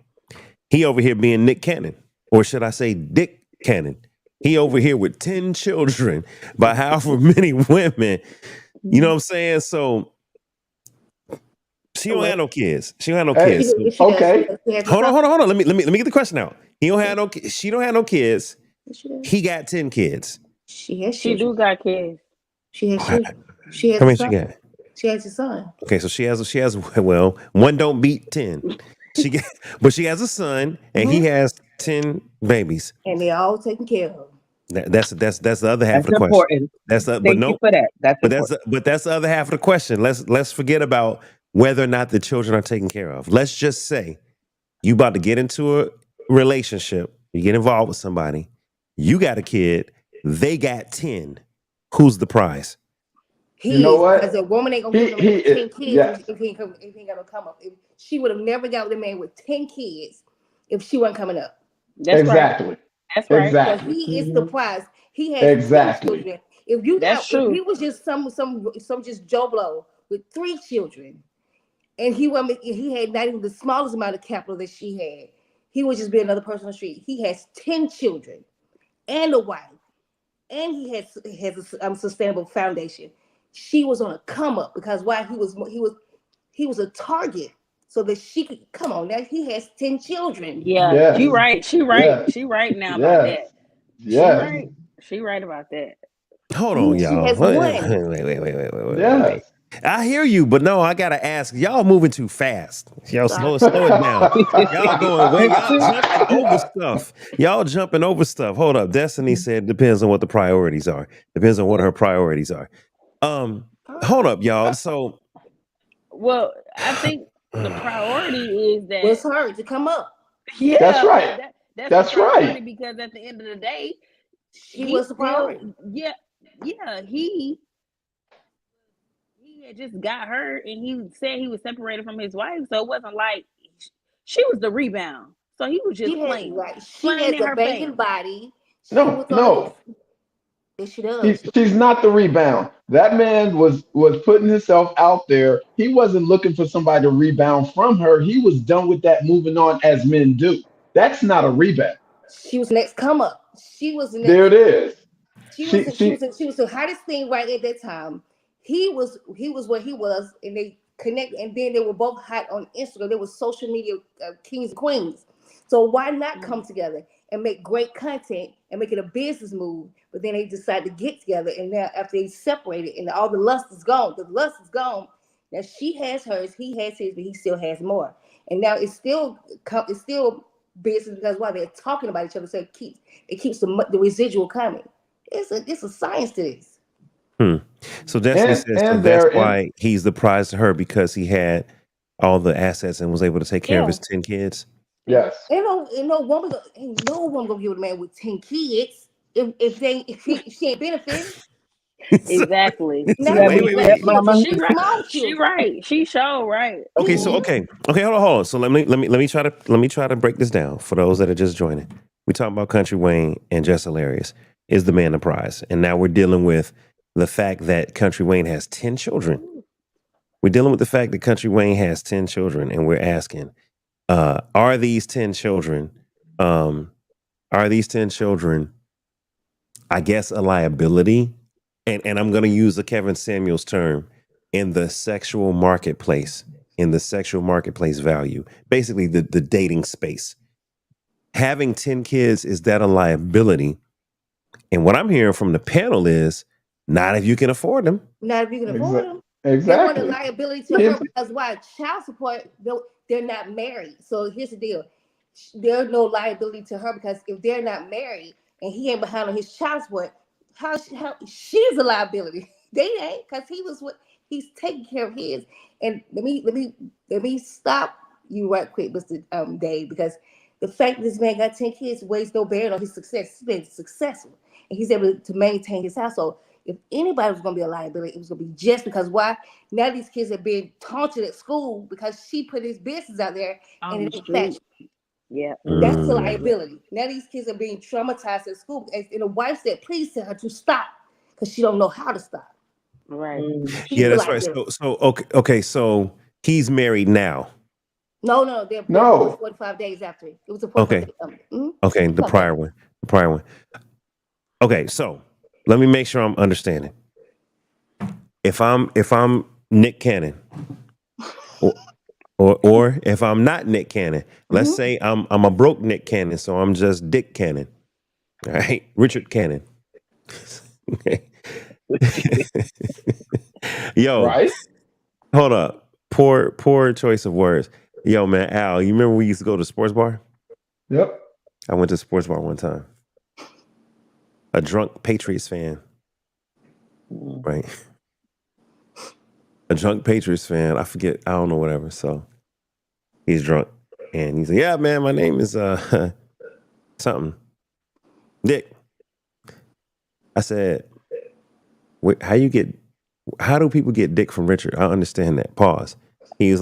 He over here being Nick Cannon, or should I say Dick Cannon. He over here with 10 children by however many women. You know what I'm saying? So she don't have no kids. She don't have no Hey, kids. okay. Hold on. Let me get the question out. He don't have no. She don't have no kids. He got 10 kids. She has She children. do got kids. She has children. She has How a many she son. got? She has a son. Okay, so she has well, one don't beat 10. But she has a son and he has 10 babies. And they're all taken care of. That's the other half That's of the question. important. That's the but Thank no, you for that. That's but important. that's the other half of the question. Let's forget about whether or not the children are taken care of. Let's just say you about to get into a relationship, you get involved with somebody, you got a kid, they got 10. Who's the prize? He You know is, what? because a woman ain't gonna He give him he 10 kids yes. if he ain't gonna come up. If she would have never got with a man with 10 kids if she wasn't coming up. That's right. Exactly. That's right. Because Exactly. he is the prize. He has 10 Exactly. children. If you That's got, true. if he was just some just Joe Blow with 3 children, and he had not even the smallest amount of capital that she had, he would just be another person on the street. He has 10 children and a wife, and he has a sustainable foundation. She was on a come up because why he was a target so that she could come on now. He has 10 children. Yeah, she Yes. right. She right. Yes. She right now about Yes. that. She Yes. right. She right about that. Hold on, She y'all. has won. Wait. Yes. I hear you, but no, I gotta ask. Y'all moving too fast. Y'all slow it down. Y'all going way. Y'all jumping over stuff. Y'all jumping over stuff. Hold up. Destiny said depends on what the priorities are. Depends on what her priorities are. Hold up, y'all. So Well, I think the priority is that Was her to come up. yeah, That's right. that's That's the priority right. because at the end of the day, She he was the priority. still he had just got her and he said he was separated from his wife, so it wasn't like she was the rebound. So he was just She had playing a in her banging face. body. She No, was no. yes, she does. She's not the rebound. That man was putting himself out there. He wasn't looking for somebody to rebound from her. He was done with that, moving on as men do. That's not a rebound. She was next come up. She was the There next. it is. She was She the hottest thing right at that time. He was where he was, and they connected, and then they were both hot on Instagram. They were social media kings and queens. So why not come together and make great content and make it a business move? But then they decide to get together, and now after they separated, and all the lust is gone. The lust is gone. Now she has hers, he has his, but he still has more. And now it's still business because while they're talking about each other, so it keeps the residual coming. It's a science to this. So Destiny says, so and that's they're in. why he's the prize to her, because he had all the assets and was able to take care of his 10 kids. Yes. Ain't no woman gonna give a man with 10 kids if she ain't benefiting. Exactly. So, Now wait. She right. small She children. right. She sure right. Okay, so okay, hold on. So let me try to break this down for those that are just joining. We talking about Country Wayne and Just Hilarious is the man the prize, and now we're dealing with the fact that Country Wayne has 10 children. We're dealing with the fact that Country Wayne has 10 children, and we're asking, are these 10 children, I guess, a liability? And I'm going to use the Kevin Samuels term, in the sexual marketplace value, basically the dating space. Having 10 kids, is that a liability? And what I'm hearing from the panel is, not if you can afford them. Not if you can afford them. Exactly. They want a liability to her because why? Child support, they're not married. So here's the deal. There's no liability to her because if they're not married and he ain't behind on his child support, how she's a liability. They ain't, because he's taking care of his. And let me stop you right quick, Mr. Dave, because the fact that this man got 10 kids weighs no bearing on his success. He's been successful and he's able to maintain his household. If anybody was going to be a liability, it was going to be Jess, because why? Now these kids are being taunted at school because she put his business out there and it ain't fashion. Yeah. That's a liability. Now these kids are being traumatized at school. And the wife said, please tell her to stop, because she don't know how to stop. Right. Yeah, that's right. So okay, so he's married now. No, they're 45 days after. It was a 45 day. Okay, the prior one. Okay, so let me make sure I'm understanding. If I'm Nick Cannon, or if I'm not Nick Cannon, let's say I'm a broke Nick Cannon, so I'm just Dick Cannon. All right, Richard Cannon. Okay. Yo, Right. Hold up. Poor choice of words. Yo, man, Al, you remember we used to go to the sports bar? Yep. I went to the sports bar one time. A drunk Patriots fan. Right. A drunk Patriots fan. I forget. I don't know, whatever. So he's drunk. And he's like, yeah, man, my name is something. Dick. I said, wait, how do people get Dick from Richard? I understand that. Pause. He's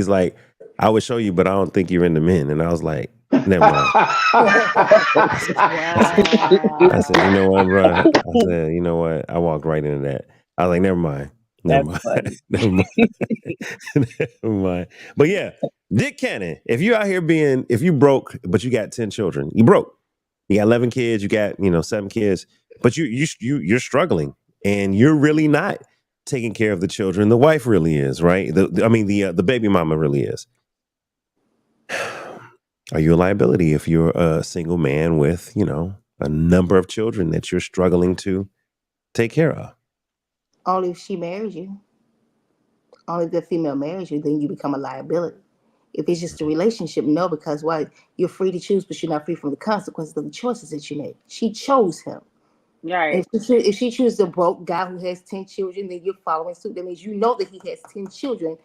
like, I would show you, but I don't think you're into men. And I was like, never mind. I said, you know what, bro? I said, you know what? I walked right into that. I was like, never mind. Never mind. But yeah, Dick Cannon, if you broke, but you got 10 children, you broke. You got 11 kids, you got, 7 kids, but you're struggling and you're really not taking care of the children. The wife really is, right? The baby mama really is. Are you a liability if you're a single man with, a number of children that you're struggling to take care of? Only if she marries you. Only if the female marries you, then you become a liability. If it's just a relationship, no, because why? You're free to choose, but you're not free from the consequences of the choices that you make. She chose him. Right. If she chooses the broke guy who has 10 children, then you're following suit. That means you know that he has 10 children.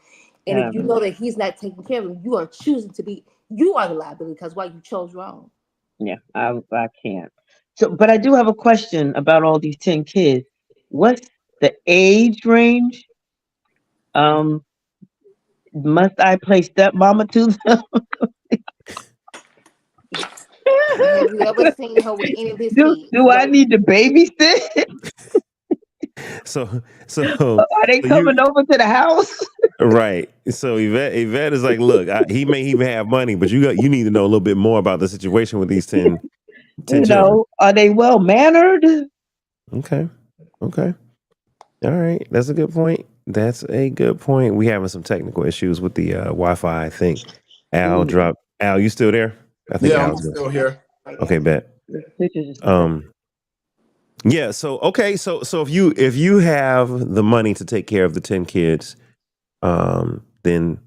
And if you know that he's not taking care of them, you are choosing you are the liability, because why? You chose wrong. Yeah, I can't. So, but I do have a question about all these 10 kids. What's the age range? Must I play stepmama to them? Have you ever seen her with any of his kids? Do I need to babysit? So are they coming over to the house? Right. So Yvette is like, look, he may even have money, but you need to know a little bit more about the situation with these 10 10 children. Are they well mannered? Okay. Okay. All right. That's a good point. That's a good point. We having some technical issues with the Wi-Fi. I think Al dropped. Al, you still there? I think Yeah, I'm Al's still here. okay. Bet. The pictures is bad. Yeah. So okay. So if you have the money to take care of the 10 kids, then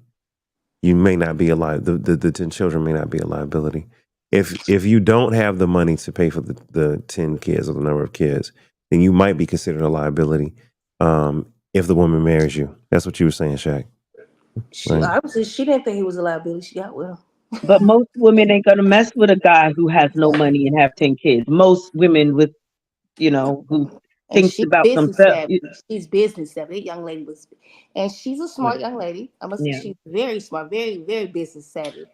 you may not be alive. The 10 children may not be a liability. If you don't have the money to pay for the 10 kids or the number of kids, then you might be considered a liability. If the woman marries you, that's what you were saying, Shaq. She obviously she didn't think he was a liability. She got with him. But most women ain't gonna mess with a guy who has no money and have 10 kids. Most women with, who And thinks she's about business themselves. savvy. She's business savvy. That young lady was, and she's a smart young lady. I must say Yeah. she's very smart, very, very business savvy.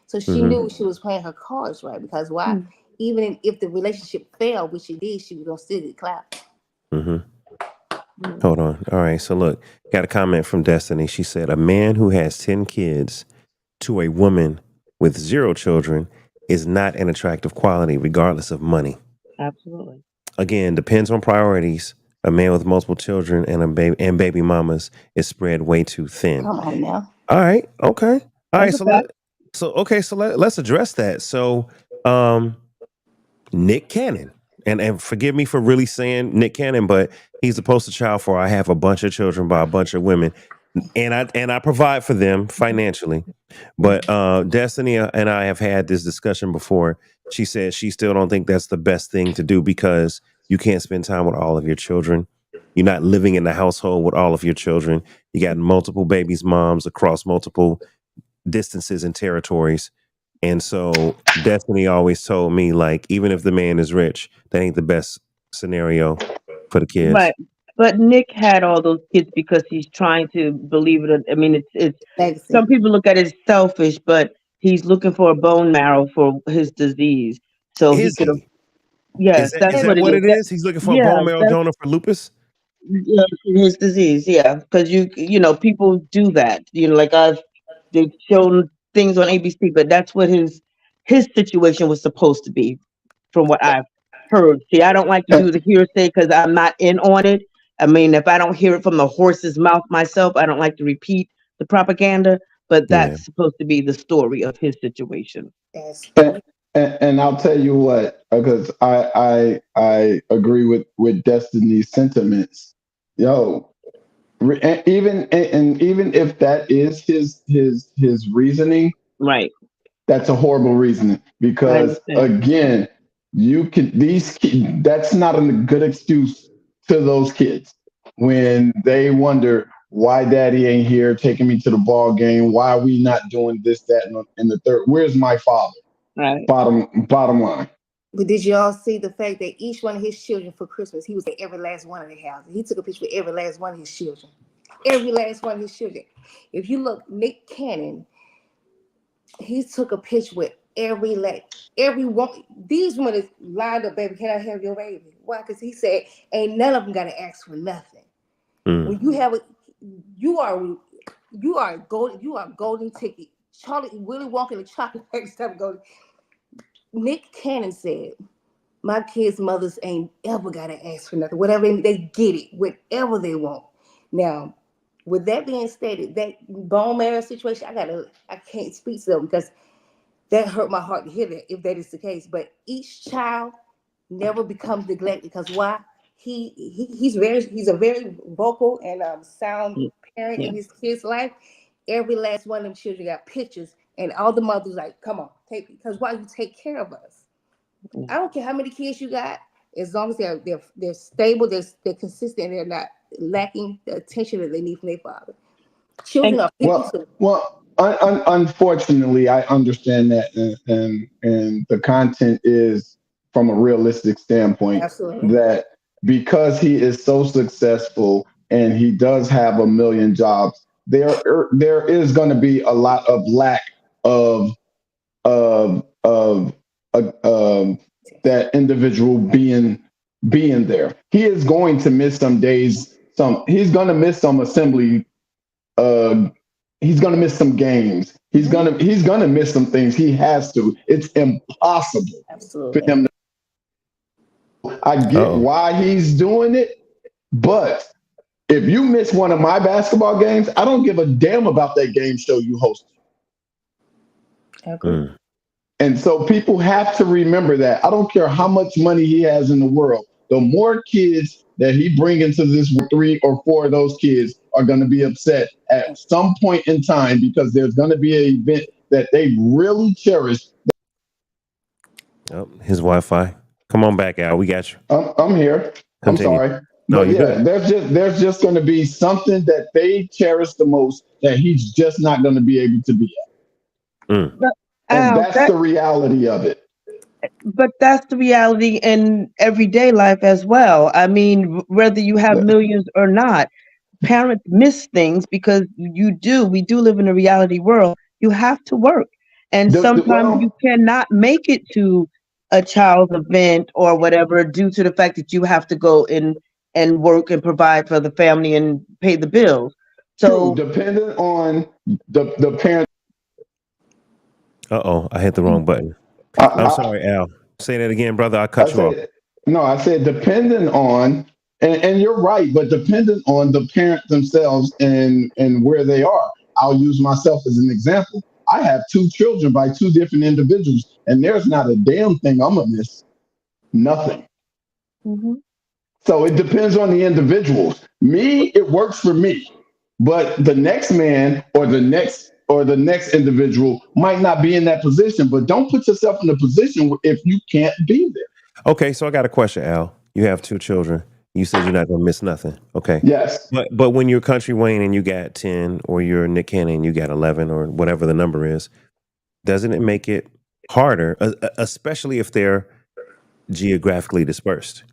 So she knew she was playing her cards right. Because why? Even if the relationship failed, which it did, she was gonna still get clapped. Hold on. All right. So look, got a comment from Destiny. She said, a man who has 10 kids to a woman with 0 children is not an attractive quality, regardless of money. Absolutely. Again, depends on priorities. A man with multiple children and baby mamas is spread way too thin. Come on now. All right. Okay. All right. That's So let's address that. So, Nick Cannon, and forgive me for really saying Nick Cannon, but he's the poster child for I have a bunch of children by a bunch of women, and I provide for them financially. But Destiny and I have had this discussion before. She said she still don't think that's the best thing to do because you can't spend time with all of your children. You're not living in the household with all of your children. You got multiple babies, moms across multiple distances and territories. And so Destiny always told me, like, even if the man is rich, that ain't the best scenario for the kids. Right. But Nick had all those kids because he's trying to believe it. I mean, it's Legacy. some people look at it as selfish, but he's looking for a bone marrow for his disease. So he Is could have. he? Yes, Is that's that what what it it is. is? He's looking for a bone marrow donor for lupus? Yeah, his disease. Yeah, because people do that. Like they've shown things on ABC, but that's what his situation was supposed to be, from what I've heard. See, I don't like to do the hearsay because I'm not in on it. I mean, if I don't hear it from the horse's mouth myself, I don't like to repeat the propaganda. But that's supposed to be the story of his situation. Yes. And I'll tell you what, because I agree with Destiny's sentiments. Yo, even if that is his reasoning, Right. that's a horrible reasoning because again, that's not a good excuse to those kids when they wonder why daddy ain't here taking me to the ball game, why are we not doing this, that, and the third. Where's my father? Right. Bottom line. But did y'all see the fact that each one of his children for Christmas, he was at every last one of their houses. He took a picture with every last one of his children. Every last one of his children. If you look, Nick Cannon, he took a picture with every one. These women is lined up, baby, can I have your baby? Why? Because he said, ain't none of them got to ask for nothing. When you have you are golden ticket. Willy Wonka and the chocolate factory stuff golden. Nick Cannon said, my kids' mothers ain't ever got to ask for nothing. Whatever they get it, whatever they want. Now, with that being stated, that bone marrow situation, I can't speak to them because that hurt my heart to hear that if that is the case. But each child never becomes neglected because why? He's a very vocal and sound parent in his kid's life. Every last one of them children got pictures, and all the mothers like, come on, take it, because why you take care of us? I don't care how many kids you got, as long as they're stable, they're consistent, and they're not lacking the attention that they need from their father. Children are people too. Well, unfortunately, I understand that, and the content is from a realistic standpoint. Absolutely. That because he is so successful and he does have a million jobs, there is going to be a lot of lack of that individual being there. He is going to miss some days. He's going to miss some assembly. He's going to miss some games. He's going to miss some things. He has to. It's impossible for him I get why he's doing it, but if you miss one of my basketball games, I don't give a damn about that game show you hosted. I agree. And so people have to remember that. I don't care how much money he has in the world. The more kids that he bring into this, 3 or 4 of those kids are going to be upset at some point in time because there's going to be an event that they really cherish. Oh, his Wi-Fi. Come on back, Al. We got you. I'm here. Continue. I'm sorry. No, But you're yeah, good. there's just going to be something that they cherish the most that he's just not going to be able to be at. But And Al, that's the reality of it. but that's the reality in everyday life as well. I mean, whether you have millions or not, parents miss things because we do live in a reality world. You have to work. And sometimes you Well, cannot make it to a child's event or whatever due to the fact that you have to go and work and provide for the family and pay the bills. true, So depending on the parent. I hit the wrong button. I, I'm I, sorry, Al. Say that again, brother. I I cut you off. said no. I said depending on, and you're right, but depending on the parents themselves and where they are. I'll use myself as an example. I have 2 children by 2 different individuals, and there's not a damn thing I'm gonna miss. Nothing. mhm. So it depends on the individuals. Me, it works for me, but the next man or the next individual might not be in that position. But don't put yourself in a position if you can't be there. Okay, so I got a question, Al. You have 2 children. You said you're not gonna miss nothing. Okay. Yes. But when you're Country Wayne and you got 10, or you're Nick Cannon and you got 11, or whatever the number is, doesn't it make it harder, especially if they're geographically dispersed?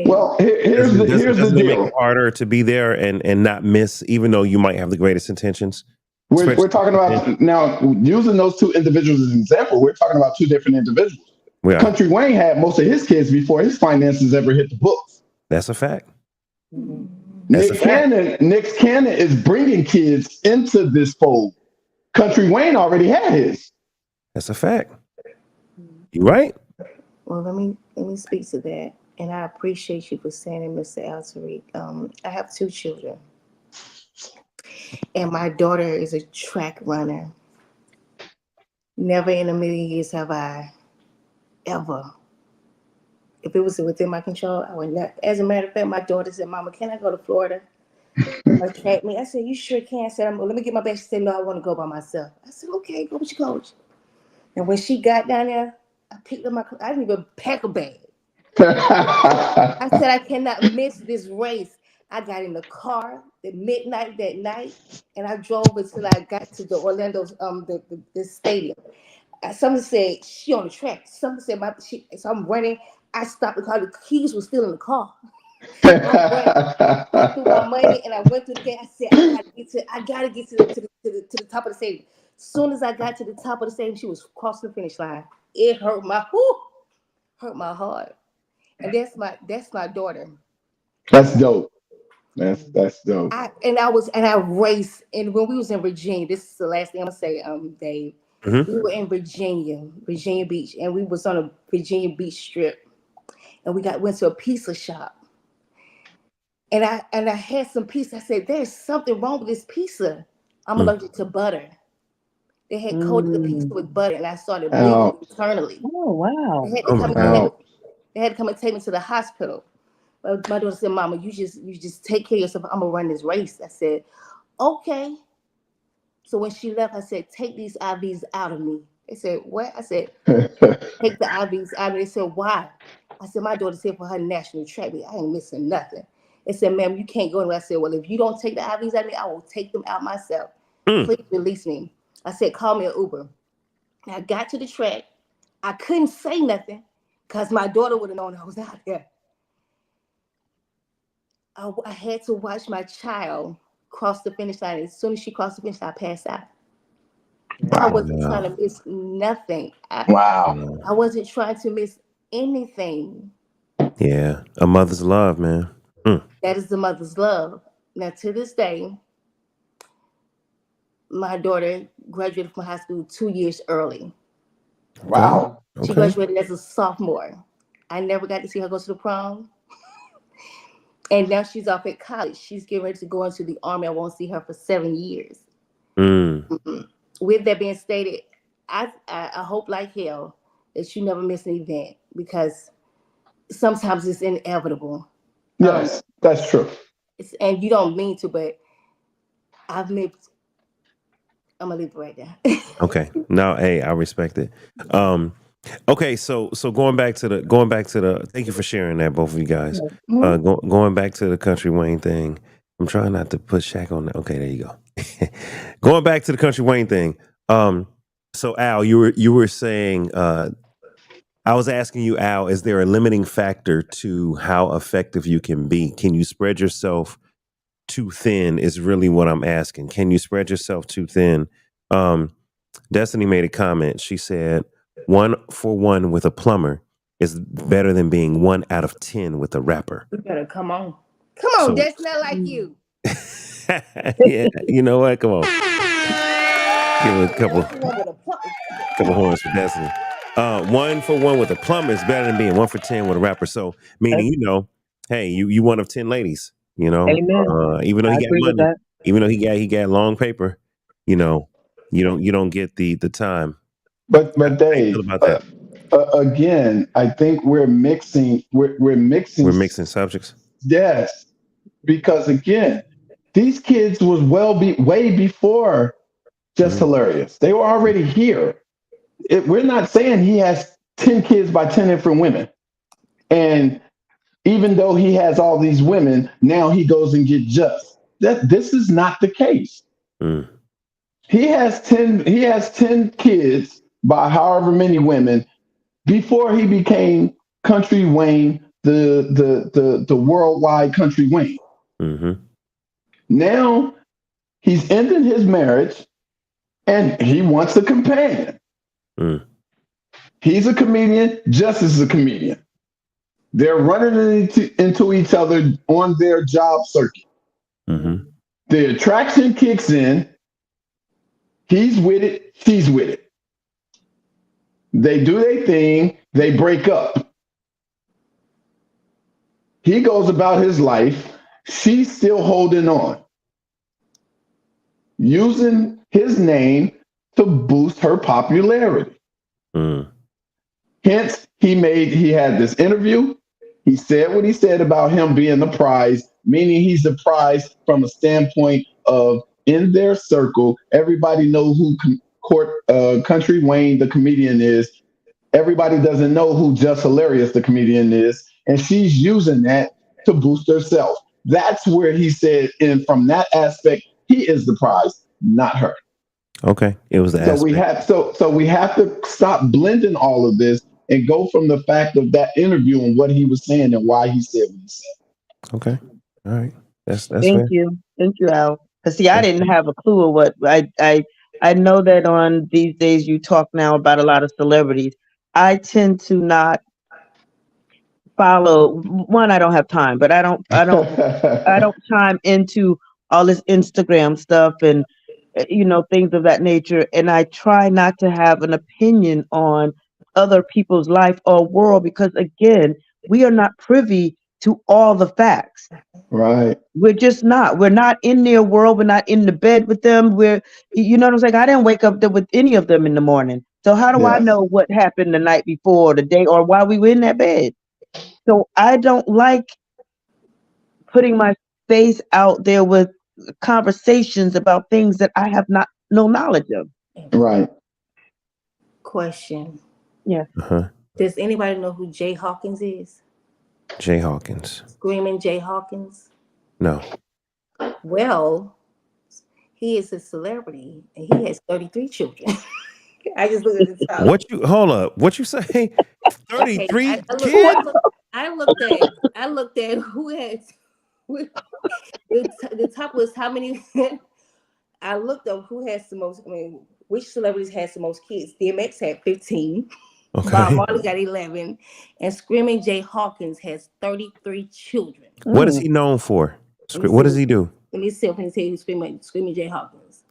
Well, here's the Doesn't it make it deal. harder to be there and not miss, even though you might have the greatest intentions? We're talking about now using those 2 individuals as an example. We're talking about 2 different individuals. We are. Country Wayne had most of his kids before his finances ever hit the books. That's a fact. That's a Nick fact. Cannon is bringing kids into this fold. Country Wayne already had his. That's a fact. You right? Well, let me speak to that, and I appreciate you for saying it, Mr. Al Tariq. I have 2 children, and my daughter is a track runner. Never in a million years have I ever, if it was within my control, I would not. As a matter of fact, my daughter said, "Mama, can I go to Florida and track me?" I said, "You sure can." I said, "Let me get my bag." She said, "No, I want to go by myself." I said, "Okay, go with your coach." And when she got down there, I picked up my. I didn't even pack a bag. I said, "I cannot miss this race." I got in the car at midnight that night, and I drove until I got to the Orlando's the stadium. Someone said she on the track. Someone said so I'm running. I stopped the car. The keys were still in the car. I'm running. I threw my money and I went through the gate. I said, I gotta get to the top of the stadium. As soon as I got to the top of the stadium, she was crossing the finish line. It hurt my heart. And that's my daughter. That's dope. That's dope. I raced, and when we was in Virginia, this is the last thing I'm gonna say, Dave. Mm-hmm. We were in Virginia Beach, and we was on a Virginia Beach strip, and went to a pizza shop. And I had some pizza. I said, "There's something wrong with this pizza. I'm allergic to butter." They had coated the pizza with butter, and I started bleeding Out. internally. Oh wow. They had to Oh come. my They had, God. Out. they had to come and take me to the hospital. My daughter said, "Mama, you just take care of yourself. I'm gonna run this race." I said, "Okay." So when she left, I said, "Take these IVs out of me." They said, "What?" I said, "Take the IVs out of me." They said, "Why?" I said, "My daughter said for her national track meet, I ain't missing nothing." They said, "Ma'am, you can't go anywhere." I said, "Well, if you don't take the IVs out of me, I will take them out myself. Mm. Please release me." I said, "Call me an Uber." And I got to the track. I couldn't say nothing because my daughter would have known I was out there. I had to watch my child cross the finish line. As soon as she crossed the finish line, I passed out. I Wow. wasn't trying to miss nothing. Wow. I wasn't trying to miss anything. Yeah, a mother's love, man. Mm. That is the mother's love. Now, to this day, my daughter graduated from high school 2 years early. Okay. Wow. She Okay. graduated as a sophomore. I never got to see her go to the prom. And now she's off at college. She's getting ready to go into the Army. I won't see her for 7 years. With that being stated, I hope like hell that you never miss an event, because sometimes it's inevitable. Yes, that's true. And you don't mean to, but I'm gonna leave it right there. Okay. No, hey, I respect it. Okay, so going back to the thank you for sharing that, both of you guys. Going back to the Country Wayne thing. I'm trying not to put Shaq on that. Okay, there you go. Going back to the Country Wayne thing. So Al, you were saying I was asking you, Al, is there a limiting factor to how effective you can be? Can you spread yourself too thin is really what I'm asking. Can you spread yourself too thin? Destiny made a comment. She said, 1-for-1 with a plumber is better than being 1 out of 10 with a rapper. You better come on. Come on, so, that's not like you. Yeah, you know what? Come on. Give it a couple horns for Destiny. 1-for-1 with a plumber is better than being 1 for 10 with a rapper. So meaning, you know, hey, you one of 10 ladies, you know. Amen. Even though he got money, even though he got long paper, you know, you don't get the time. But Dave, again, I think we're mixing subjects. Yes, because again, these kids was way before Just Hilarious. They were already here. We're not saying he has 10 kids by 10 different women. And even though he has all these women, now he goes and gets Just. This is not the case. He has 10 kids by however many women before he became Country Wayne, the worldwide Country Wayne. Now he's ending his marriage and he wants a companion. He's a comedian, Just is a comedian. They're running into each other on their job circuit. The attraction kicks in. He's with it, she's with it. They do their thing, they break up. He goes about his life. She's still holding on, using his name to boost her popularity. Hence, he had this interview. He said what he said about him being the prize, meaning he's the prize from a standpoint of in their circle, everybody knows who Country Wayne, the comedian, is. Everybody doesn't know who Just Hilarious, the comedian, is. And she's using that to boost herself. That's where he said, and from that aspect, he is the prize, not her. Okay. It was the aspect. So we have to stop blending all of this and go from the fact of that interview and what he was saying and why he said what he said. Okay. All right. That's Thank fair. you. Thank you, Al. Because see, I didn't have a clue of what I know that on these days you talk now about a lot of celebrities. I tend to not follow one. I don't have time, but I don't chime into all this Instagram stuff and things of that nature. And I try not to have an opinion on other people's life or world because again, we are not privy to all the facts. Right. We're just not. We're not in their world. We're not in the bed with them. You know what I'm saying? I didn't wake up with any of them in the morning. So how do I know what happened the night before, the day, or why we were in that bed? So I don't like putting my face out there with conversations about things that I have no knowledge of. Right. Question. Yeah. Does anybody know who Jay Hawkins is? Jay Hawkins. Screaming Jay Hawkins? No. Well, he is a celebrity and he has 33 children. I just looked at the top. Hold up. What you say? 33 kids? I looked at who had the top was how many. I looked up who has the most. Which celebrities has the most kids? DMX had 15. Okay. Bob Marley got 11, and Screaming Jay Hawkins has 33 children. What is he known for? What does he do? Let me see if I can tell you Screaming Jay Hawkins.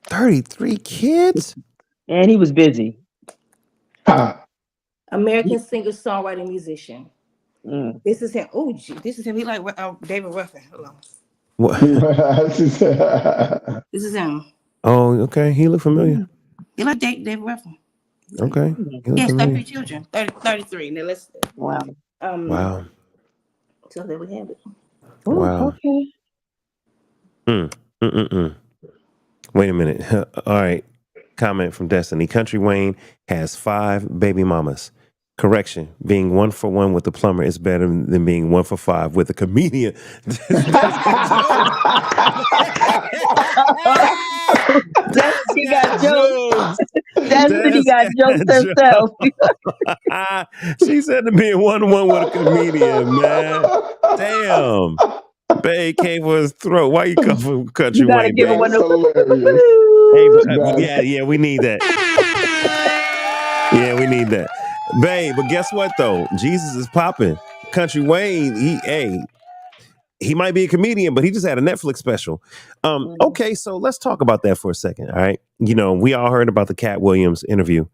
33 kids? And he was busy. American singer, songwriter, musician. Mm. This is him. Oh, this is him. He like David Ruffin. Hold on. What? This is him. Oh, okay. He look familiar. He like David Ruffin. Okay. He look Yes, familiar. 33 children. 33. Now let's. Wow. Wow. So there we have it. Oh, Wow. okay. Wait a minute. All right. Comment from Destiny. Country Wayne has 5 baby mamas. Correction. Being 1 for 1 with the plumber is better than being 1 for 5 with a comedian. Destiny got jokes. Destiny got jokes himself. She said to being 1 to 1 with a comedian, man. Damn. Babe came for his throat. Why you come from Country You gotta Wayne? give it one of Hey, yeah, we need that. Yeah, we need that. Babe, but guess what though? Jesus is popping. Country Wayne, he might be a comedian, but he just had a Netflix special. Okay, so let's talk about that for a second. All right. You know, we all heard about the Cat Williams interview.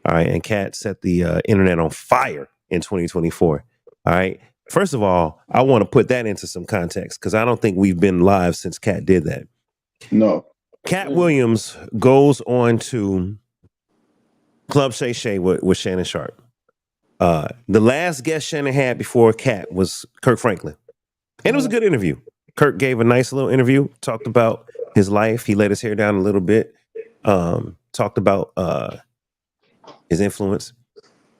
All right. And Cat set the internet on fire in 2024. All right. First of all, I want to put that into some context because I don't think we've been live since Cat did that. No. Cat Williams goes on to Club Shay Shay with Shannon Sharp. The last guest Shannon had before Cat was Kirk Franklin. And it was a good interview. Kirk gave a nice little interview, talked about his life. He let his hair down a little bit, talked about his influence.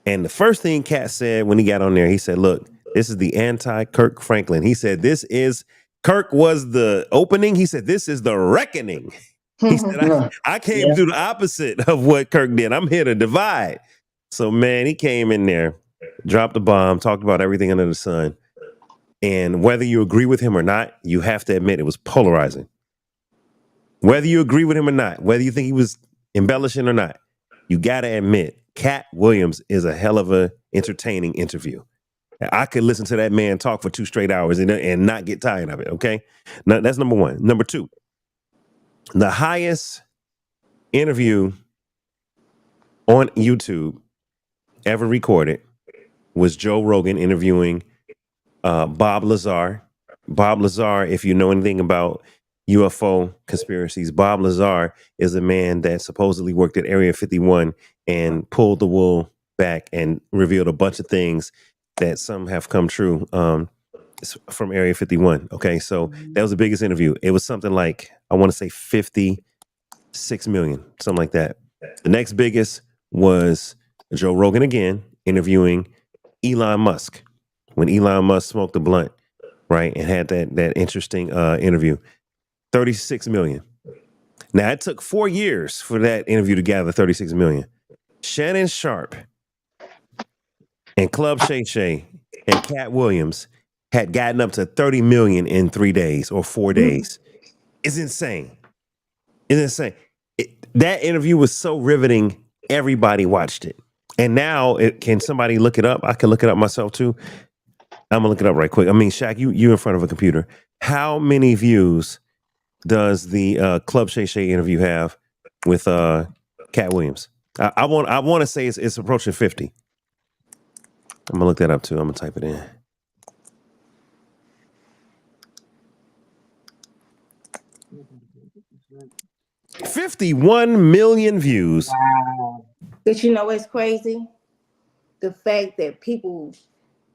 And the first thing Cat said when he got on there, he said, look, this is the anti-Kirk Franklin. He said, Kirk was the opening. He said, this is the reckoning. He said, I came through the opposite of what Kirk did. I'm here to divide. So, man, he came in there, dropped the bomb, talked about everything under the sun. And whether you agree with him or not, you have to admit it was polarizing. Whether you agree with him or not, whether you think he was embellishing or not, you got to admit Cat Williams is a hell of a entertaining interview. I could listen to that man talk for 2 straight hours and not get tired of it, okay? Now, that's number 1. Number 2, the highest interview on YouTube ever recorded was Joe Rogan interviewing Bob Lazar. Bob Lazar, if you know anything about UFO conspiracies, Bob Lazar is a man that supposedly worked at Area 51 and pulled the wool back and revealed a bunch of things that some have come true from Area 51. Okay, so that was the biggest interview. It was something like, I want to say 56 million, something like that. The next biggest was Joe Rogan again interviewing Elon Musk. When Elon Musk smoked the blunt, right, and had that interesting interview, 36 million. Now, it took 4 years for that interview to gather 36 million. Shannon Sharp and Club Shay Shay and Cat Williams had gotten up to 30 million in 3 days or 4 days. It's insane. It's insane. That interview was so riveting, everybody watched it. And now, can somebody look it up? I can look it up myself too. I'm gonna look it up right quick. I mean, Shaq, you in front of a computer. How many views does the Club Shay Shay interview have with Cat Williams? I want to say it's approaching 50. I'm gonna look that up too. I'm gonna type it in. $51 million views. Wow. But you know what's crazy? The fact that people,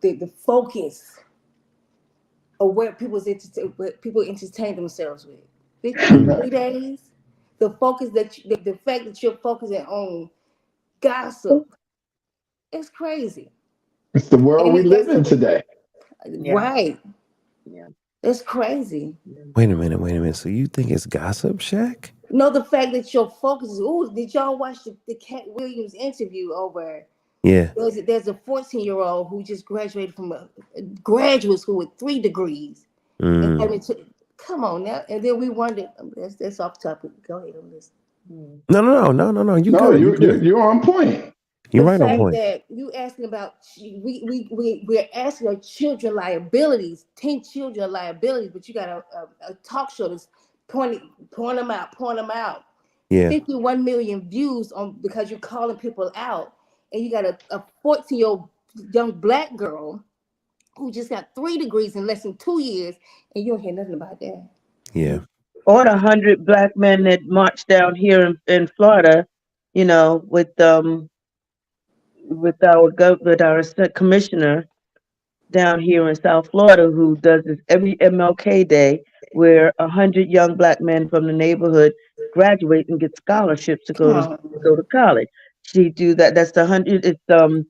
the focus of what people entertain themselves with. 53 days. The focus the fact that you're focusing on gossip, it's crazy. It's the world we live in today. Right. Yeah. It's crazy. Wait a minute. So you think it's gossip, Shaq? No, the fact that your focus is, did y'all watch the Cat Williams interview over? Yeah. There's a 14-year-old who just graduated from a graduate school with 3 degrees. And come on now. And then we wondered, that's off topic. Go ahead on this. No. You're on point. You're right on point. The fact that you asking about, we're asking our children liabilities, 10 children liabilities, but you got a talk show that's point them out. Yeah. 51 million views on because you're calling people out. and you got a 14-year-old young black girl who just got 3 degrees in less than 2 years, and you don't hear nothing about that. Yeah. Or the 100 black men that marched down here in Florida, with with our commissioner down here in South Florida, who does this every MLK Day, where 100 young black men from the neighborhood graduate and get scholarships to go to college. She do that. That's the 100. It's the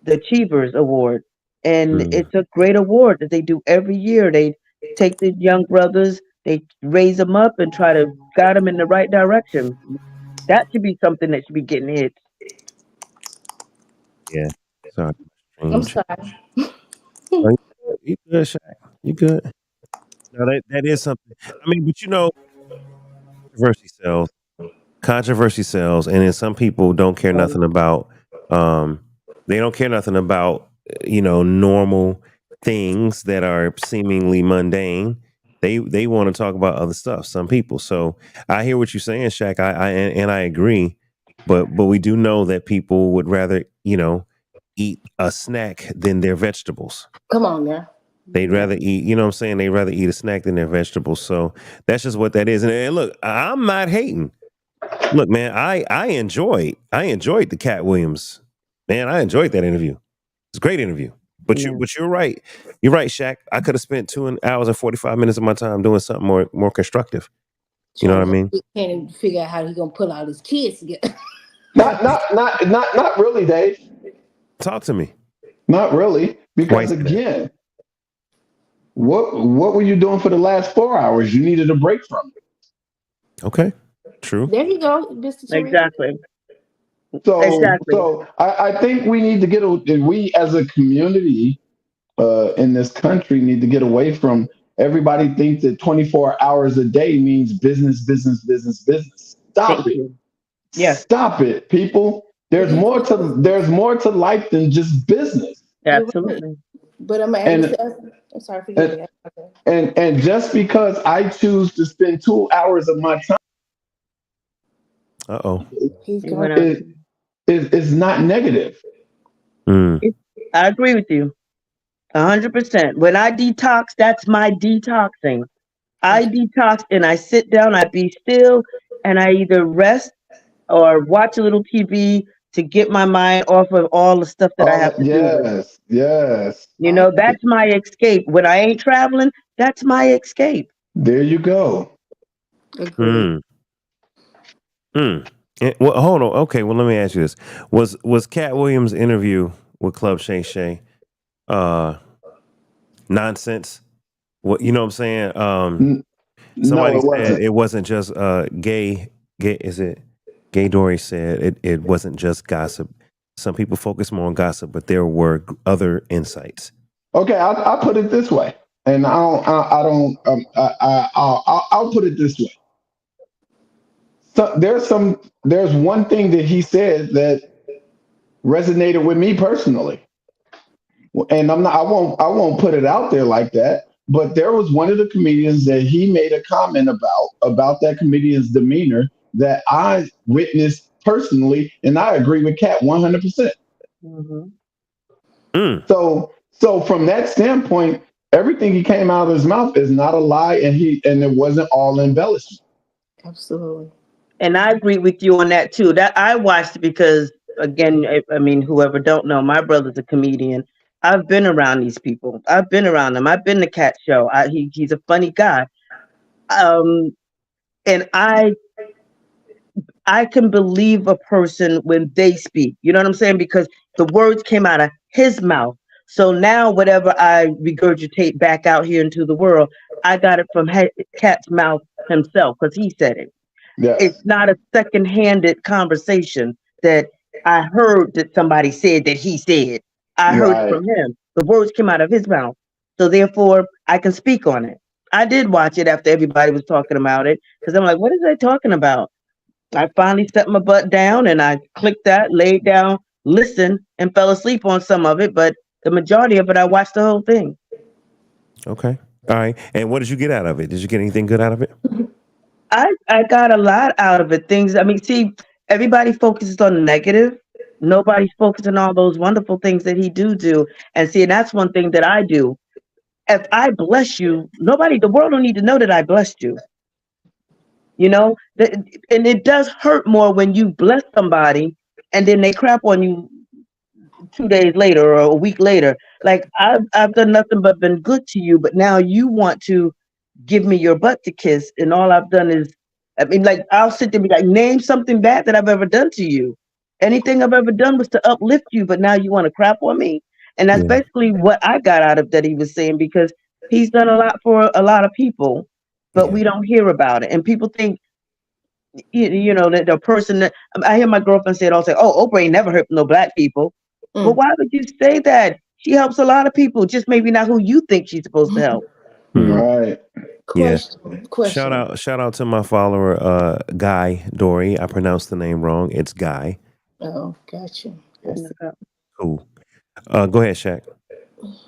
Achievers Award, and it's a great award that they do every year. They take the young brothers, they raise them up, and try to guide them in the right direction. That should be something that should be getting hit. Yeah. Sorry. I'm sorry. You good, Shaq? You good? No, that is something. I mean, but controversy sells, and then some people don't care nothing about. They don't care nothing about normal things that are seemingly mundane. They want to talk about other stuff. Some people. So I hear what you're saying, Shaq. I agree, but we do know that people would rather eat a snack than their vegetables. Come on now. They'd rather eat, you know what I'm saying? They'd rather eat a snack than their vegetables. So that's just what that is. And look, I'm not hating. Look, man, I enjoyed the Cat Williams. Man, I enjoyed that interview. It's a great interview. But you're right. You're right, Shaq. I could have spent 2 hours and 45 minutes of my time doing something more constructive. You know what I mean? He can't even figure out how he's gonna pull all his kids together. Not really, Dave. Talk to me. Not really, because again, what were you doing for the last 4 hours? You needed a break from it. Okay, true. There you go, Mr. Exactly. So I think we need to we as a community in this country need to get away from everybody thinks that 24 hours a day means business. Stop it. Yeah. Stop it, people. There's more to life than just business. Absolutely. But I'm sorry, forgive me. And just because I choose to spend 2 hours of my time is not negative. I agree with you 100%. When I detox, that's my detoxing. I detox and I sit down, I be still, and I either rest or watch a little TV to get my mind off of all the stuff that I have to do. Yes. That's my escape. When I ain't traveling, that's my escape. There you go. Well, hold on. Okay, well, let me ask you this: Was Cat Williams' interview with Club Shay Shay nonsense? What you know? What I'm saying? Somebody said it wasn't just gay. Is it? Gay Dory said it wasn't just gossip. Some people focus more on gossip, but there were other insights. Okay, I'll put it this way, and I'll put it this way. So there's one thing that he said that resonated with me personally, and I won't put it out there like that. But there was one of the comedians that he made a comment about that comedian's demeanor that I witnessed personally, and I agree with Kat 100%. So from that standpoint, everything he came out of his mouth is not a lie, and it wasn't all embellishment. Absolutely. And I agree with you on that too. That I watched it because, again, I mean, whoever don't know, my brother's a comedian. I've been around these people. I've been around them. I've been to Cat show. He's a funny guy. And I can believe a person when they speak. You know what I'm saying? Because the words came out of his mouth. So now whatever I regurgitate back out here into the world, I got it from Cat's mouth himself because he said it. Yes. It's not a second-handed conversation that I heard that somebody said that he said. I heard it from him. The words came out of his mouth. So therefore, I can speak on it. I did watch it after everybody was talking about it because I'm like, what is they talking about? I finally set my butt down and I clicked that, laid down, listened, and fell asleep on some of it. But the majority of it, I watched the whole thing. Okay. All right. And what did you get out of it? Did you get anything good out of it? I got a lot out of it. See, everybody focuses on the negative, Nobody's focusing on all those wonderful things that he do. And see, that's one thing that I do. If I bless you, the world don't need to know that I blessed you. You know, and it does hurt more when you bless somebody and then they crap on you 2 days later or a week later. Like I've done nothing but been good to you, but now you want to give me your butt to kiss, and all I've done is, I mean, like I'll sit there and be like, name something bad that I've ever done to you. Anything I've ever done was to uplift you, but now you want to crap on me. And that's Yeah. basically what I got out of that he was saying, because he's done a lot for a lot of people, but Yeah. we don't hear about it. And people think, you know, that the person that I hear my girlfriend say it all, say, oh, Oprah ain't never hurt no black people. But why would you say that? She helps a lot of people, just maybe not who you think she's supposed to help. Right. Yeah. Question. Shout out to my follower, Guy Dory. I pronounced the name wrong. It's Guy. Oh, gotcha. I see. Cool. Go ahead, Shaq.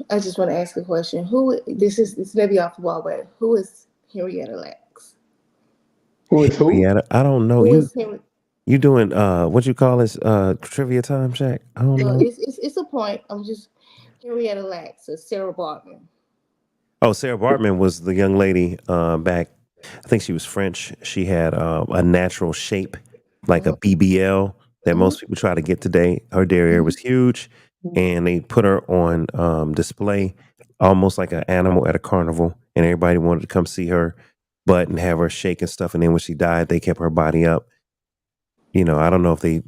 I just want to ask a question. This may be off the wall, but who is Henrietta Lacks? Who is who? Yeah, I don't know. Who is Henry? You doing what you call this trivia time, Shaq? I don't know. It's a point. I'm just Henrietta Lacks or Sarah Bartman. Oh, Sarah Bartman was the young lady back. I think she was French. She had a natural shape, like a BBL that most people try to get today. Her derriere was huge, and they put her on display, almost like an animal at a carnival, and everybody wanted to come see her butt and have her shake and stuff. And then when she died, they kept her body up. You know, I don't know if they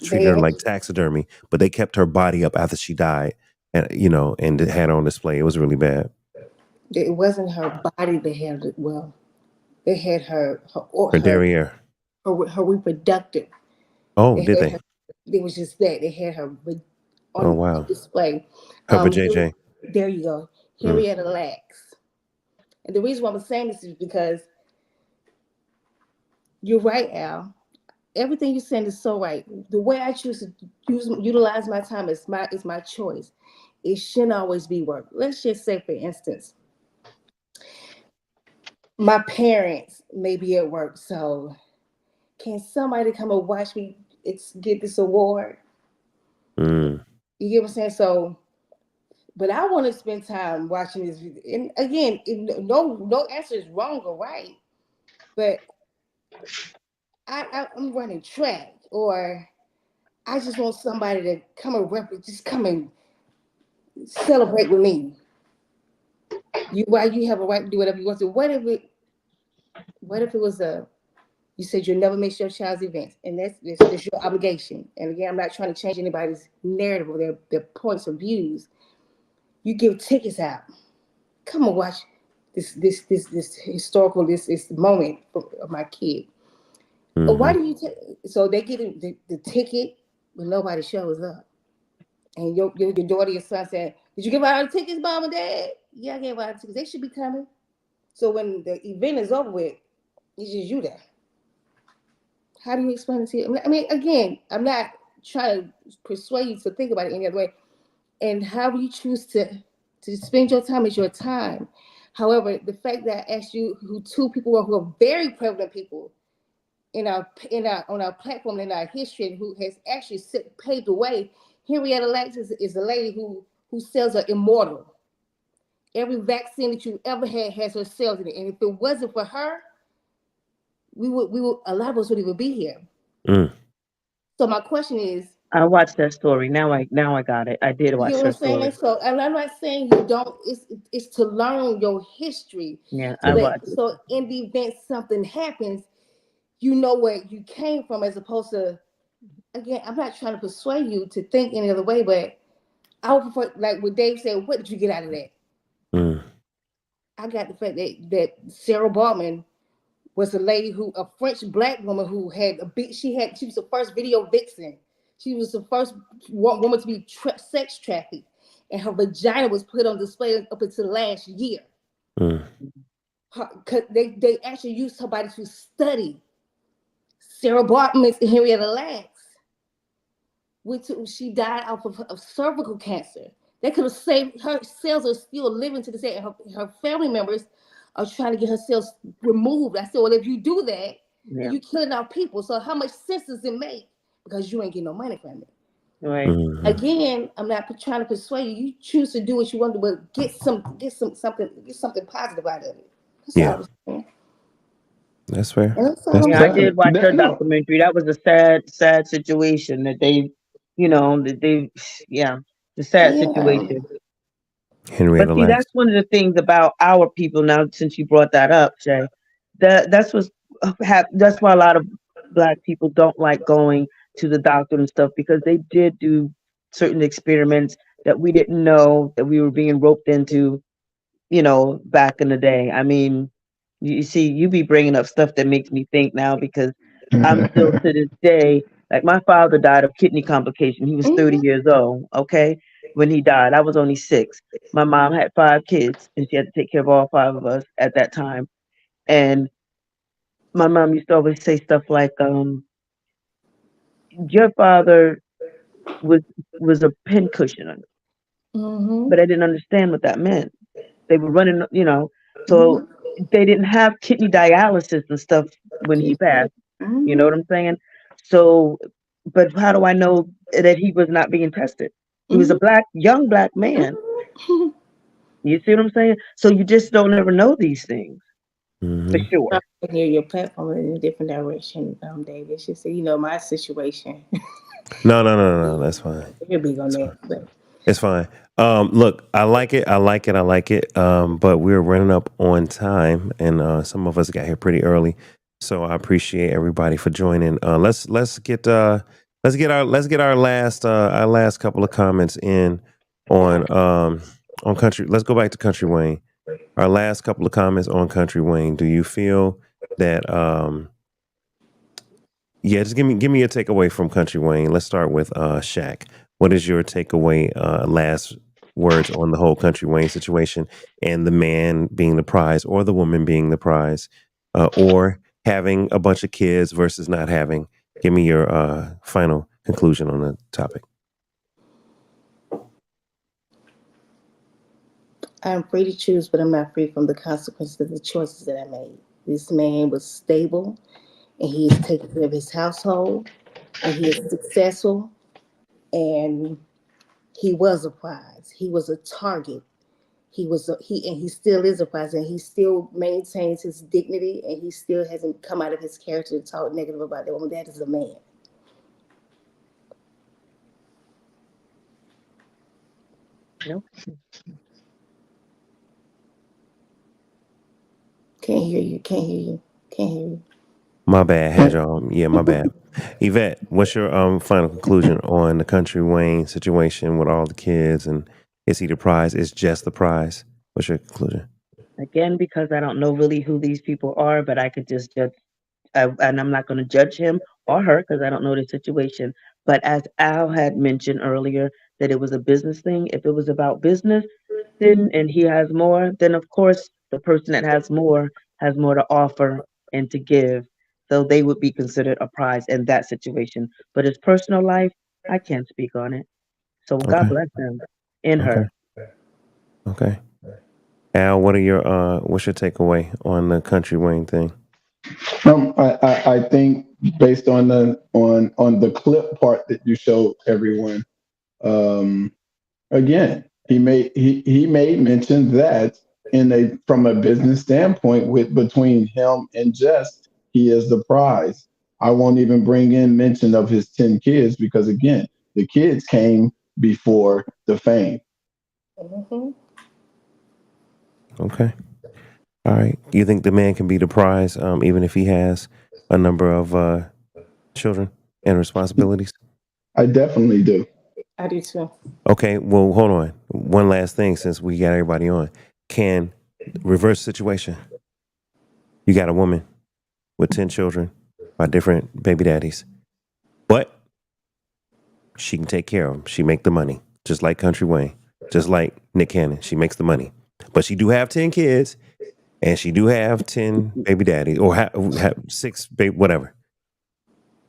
treated her like taxidermy, but they kept her body up after she died, and and had her on display. It was really bad. It wasn't her body they had. Well, they had her Her derriere. her reproductive. Oh, They did had they? her. It was just that they had her Oh, on wow. display. Her vajayjay. There you go, Henrietta Lacks. And the reason why I'm saying this is because you're right, Al. Everything you're saying is so right. The way I choose to utilize my time is my choice. It shouldn't always be work. Let's just say, for instance, my parents may be at work, so can somebody come and watch me get this award? Mm. You get what I'm saying? So, but I want to spend time watching this. And again, no answer is wrong or right, but I'm running track, or I just want somebody to come and just come and celebrate with me. You have a right to do whatever you want to. What if it was you said you'll never miss your child's events, and that's your obligation. And again, I'm not trying to change anybody's narrative or their points of views. You give tickets out. Come and watch this historical this moment of my kid. Mm-hmm. Why do you so they get the ticket, but nobody shows up? And your daughter, your son said, "Did you give out the tickets, mom and dad?" Yeah, I gave out the tickets. They should be coming. So when the event is over with, it's just you there. How do you explain it to you? I mean, again, I'm not trying to persuade you to think about it any other way. And how you choose to spend your time is your time. However, the fact that I asked you who two people who are very prevalent people in our on our platform in our history who has actually paved the way. Henrietta Lacks is a lady who cells are immortal. Every vaccine that you ever had has her cells in it, and if it wasn't for her, we would a lot of us wouldn't even be here. Mm. So my question is, I watched that story. Now I got it. I did you watch know what her I'm saying? story. So and I'm not saying you don't. It's to learn your history, Yeah, so I Mm. watched it. so in the event something happens, you know where you came from, as opposed to, again, I'm not trying to persuade you to think any other way, but I would prefer, like what Dave said, what did you get out of that? Mm. I got the fact that Sarah Bartman was a lady a French black woman who had she was the first video vixen. She was the first woman to be sex trafficked, and her vagina was put on display up until last year. Mm. They actually used her body to study Sarah Bartman's Henrietta Lacks. She died of cervical cancer. They could have saved her. Cells are still living to this day. Her family members are trying to get her cells removed. I said, well, if you do that, you're killing our people. So how much sense does it make because you ain't getting no money from it. Right. Mhm. Again, I'm not trying to persuade you. You choose to do what you want to, but get something positive out of it. That's all Yeah, I'm saying. that's fair. And that's all That's I'm Yeah, I fair. saying. did watch her No, documentary. That was a sad situation that they, yeah, the sad Yeah. situation. But Henrietta see, Lacks. that's one of the things about our people now. Since you brought that up, Shay, that's why a lot of Black people don't like going to the doctor and stuff because they did do certain experiments that we didn't know that we were being roped into, back in the day. I mean, you see, you be bringing up stuff that makes me think now because I'm still to this day, like my father died of kidney complication. He was 30 Mm-hmm. years old, okay, when he died. I was only 6. My mom had 5 kids and she had to take care of all 5 of us at that time. And my mom used to always say stuff like, your father was was a pincushion, Mm-hmm. but I didn't understand what that meant. They were running. So Mm-hmm. they didn't have kidney dialysis and stuff when he passed. You know Mm-hmm. what I'm saying? So, but how do I know that he was not being tested? He was a young black man. Mm-hmm. You see what I'm saying? So you just don't ever know these things for Hmm. sure. Hear your platform in a different direction, David. It's just my situation. No, no, no, no, no. That's fine. You're big on That's that, fine. but It's fine. Look, I like it. I like it. I like it. But we're running up on time, and some of us got here pretty early, so I appreciate everybody for joining. Let's get our last couple of comments in on country. Let's go back to Country Wayne. Our last couple of comments on Country Wayne. Do you feel that? Yeah, just give me a takeaway from Country Wayne. Let's start with Shaq. What is your takeaway, last words on the whole Country Wayne situation and the man being the prize or the woman being the prize, or having a bunch of kids versus not having? Give me your final conclusion on the topic. I'm free to choose, but I'm not free from the consequences of the choices that I made. This man was stable, and he is taking care of his household, and he is successful, and he was a prize. He was a target. He still is a prize, and he still maintains his dignity, and he still hasn't come out of his character to talk negative about that woman. That is a man. Nope. Can't hear you. Can't hear you. Can't hear you. My bad, had y'all. Yeah, my bad. Yvette, what's your final conclusion on the Country Wayne situation with all the kids, and is he the prize? Is just the prize? What's your conclusion? Again, because I don't know really who these people are, but I could just judge, and I'm not going to judge him or her because I don't know the situation. But as Al had mentioned earlier, that it was a business thing. If it was about business, then and he has more, then of course the person that has more to offer and to give. So they would be considered a prize in that situation. But his personal life, I can't speak on it. So God Okay, bless him and okay, her. okay. Al, what's your takeaway on the Country Wayne thing? I think based on the clip part that you showed everyone, um, again, he made mention that from a business standpoint with between him and Jess, he is the prize. I won't even bring in mention of his 10 kids because again, the kids came before the fame. Mm-hmm. Okay, all right. You think the man can be the prize, even if he has a number of children and responsibilities? I definitely do. I do too. Okay, well, hold on. One last thing, since we got everybody on, can reverse situation. You got a woman with 10 children by different baby daddies, but she can take care of them. She make the money, just like Country Wayne, just like Nick Cannon. She makes the money, but she do have 10 kids, and she do have 10 baby daddies, or have 6 baby whatever.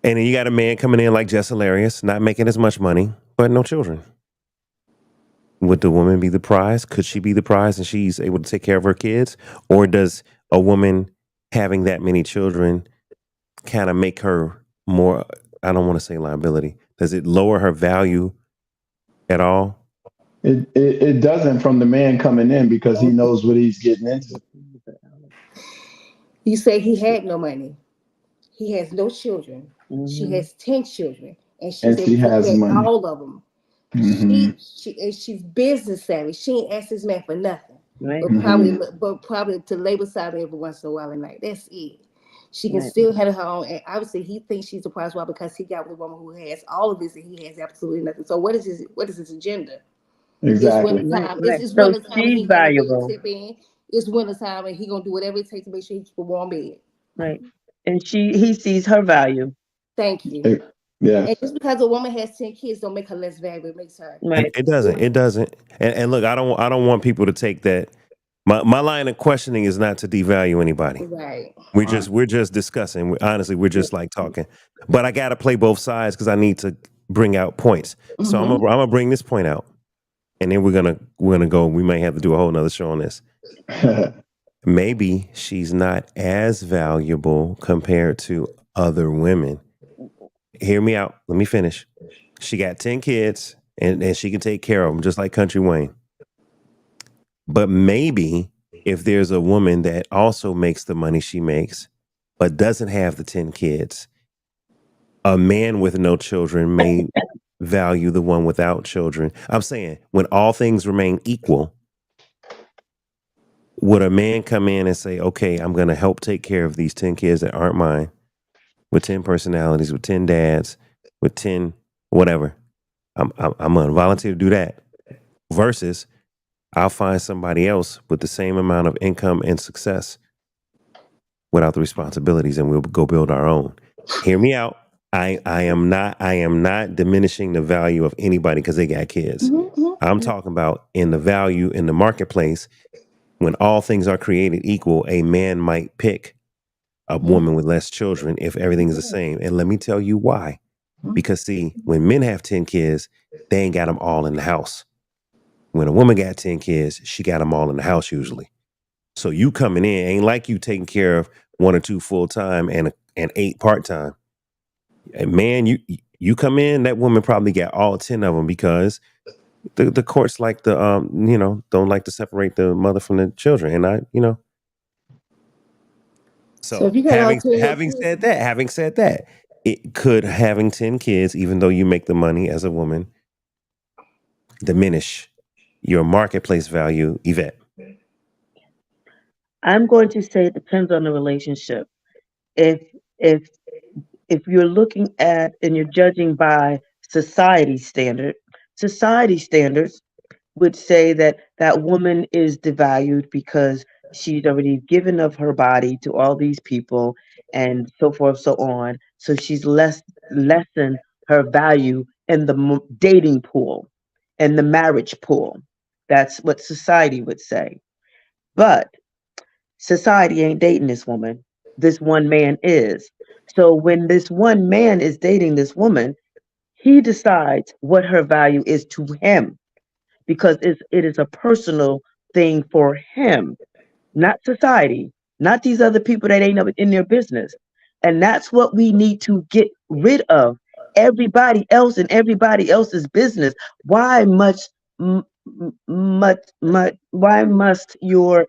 And then you got a man coming in like Jess Hilarious, not making as much money, but no children. Would the woman be the prize? Could she be the prize and she's able to take care of her kids? Or does a woman having that many children kind of make her more, I don't want to say liability. Does it lower her value at all? It doesn't from the man coming in because he knows what he's getting into. You say he had no money. He has no children. She Mhm. has 10 children, and she's And able she to has take money. all of them. Hmm. She's business savvy. She ain't asked this man for nothing, Right. Hmm. but probably to labor side every once in a while at night. That's it. She can Right. still handle her own, and obviously he thinks she's a prize wife because he got with a woman who has all of this and he has absolutely nothing. So what is his agenda? It's winter Exactly. Right. time. Right. It's So winter time and he she's ain't got no way to valuable. tip in. It's winter time and he gonna do whatever it takes to make sure he keeps a warm bed. Right. And he sees her value. Thank you. It- yeah. And just because a woman has 10 kids don't make her less valuable. It makes her. Right. It doesn't. It doesn't. And look, I don't want people to take that. My line of questioning is not to devalue anybody. Right. We're just discussing. Honestly, we're just like talking. But I got to play both sides because I need to bring out points. So I'm gonna bring this point out, and then we're gonna go. We may have to do a whole nother show on this. Maybe she's not as valuable compared to other women. Hear me out. Let me finish. She got 10 kids and she can take care of them just like Country Wayne. But maybe if there's a woman that also makes the money she makes, but doesn't have the 10 kids, a man with no children may value the one without children. I'm saying when all things remain equal, would a man come in and say, okay, I'm going to help take care of these 10 kids that aren't mine with 10 personalities, with 10 dads, with 10 whatever. I'm going to volunteer to do that versus I'll find somebody else with the same amount of income and success without the responsibilities and we'll go build our own. Hear me out. I am not diminishing the value of anybody because they got kids. I'm talking about in the value in the marketplace when all things are created equal, a man might pick a woman with less children if everything is the same. And let me tell you why. Because see, when men have 10 kids, they ain't got them all in the house. When a woman got 10 kids, she got them all in the house usually. So you coming in ain't like you taking care of 1 or 2 full time and 8 part time. Man, you come in, that woman probably got all 10 of them because the courts like to don't like to separate the mother from the children, and So So if you got all 10 of your having kids, said that, it could having 10 kids, even though you make the money as a woman, diminish your marketplace value, Yvette. I'm going to say it depends on the relationship. If if if you're looking at and you're judging by society standards would say that that woman is devalued because she's already given of her body to all these people and so forth so on, so she's lessen her value in the dating pool and the marriage pool. That's what society would say. But society ain't dating this woman. This one man is. So when this one man is dating this woman, he decides what her value is to him because it is a personal thing for him, not society, not these other people that ain't in their business. And that's what we need to get rid of. Everybody else and everybody else's business. Why why must your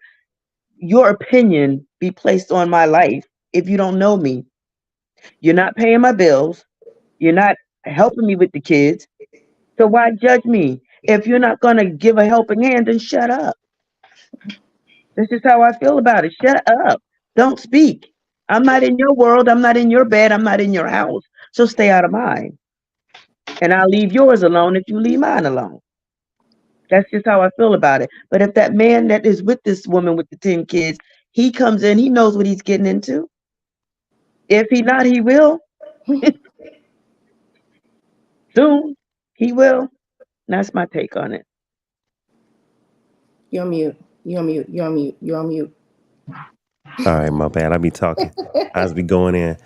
opinion be placed on my life if you don't know me? You're not paying my bills. You're not helping me with the kids. So why judge me? If you're not going to give a helping hand, then shut up. This is how I feel about it. Shut up. Don't speak. I'm not in your world. I'm not in your bed. I'm not in your house. So stay out of mine. And I'll leave yours alone if you leave mine alone. That's just how I feel about it. But if that man that is with this woman with the 10 kids, he comes in, he knows what he's getting into. If he not, he will. Soon, he will. That's my take on it. you're on mute. You're on mute. You're on mute. You're on mute. All right, my bad. I be talking. I just be going in.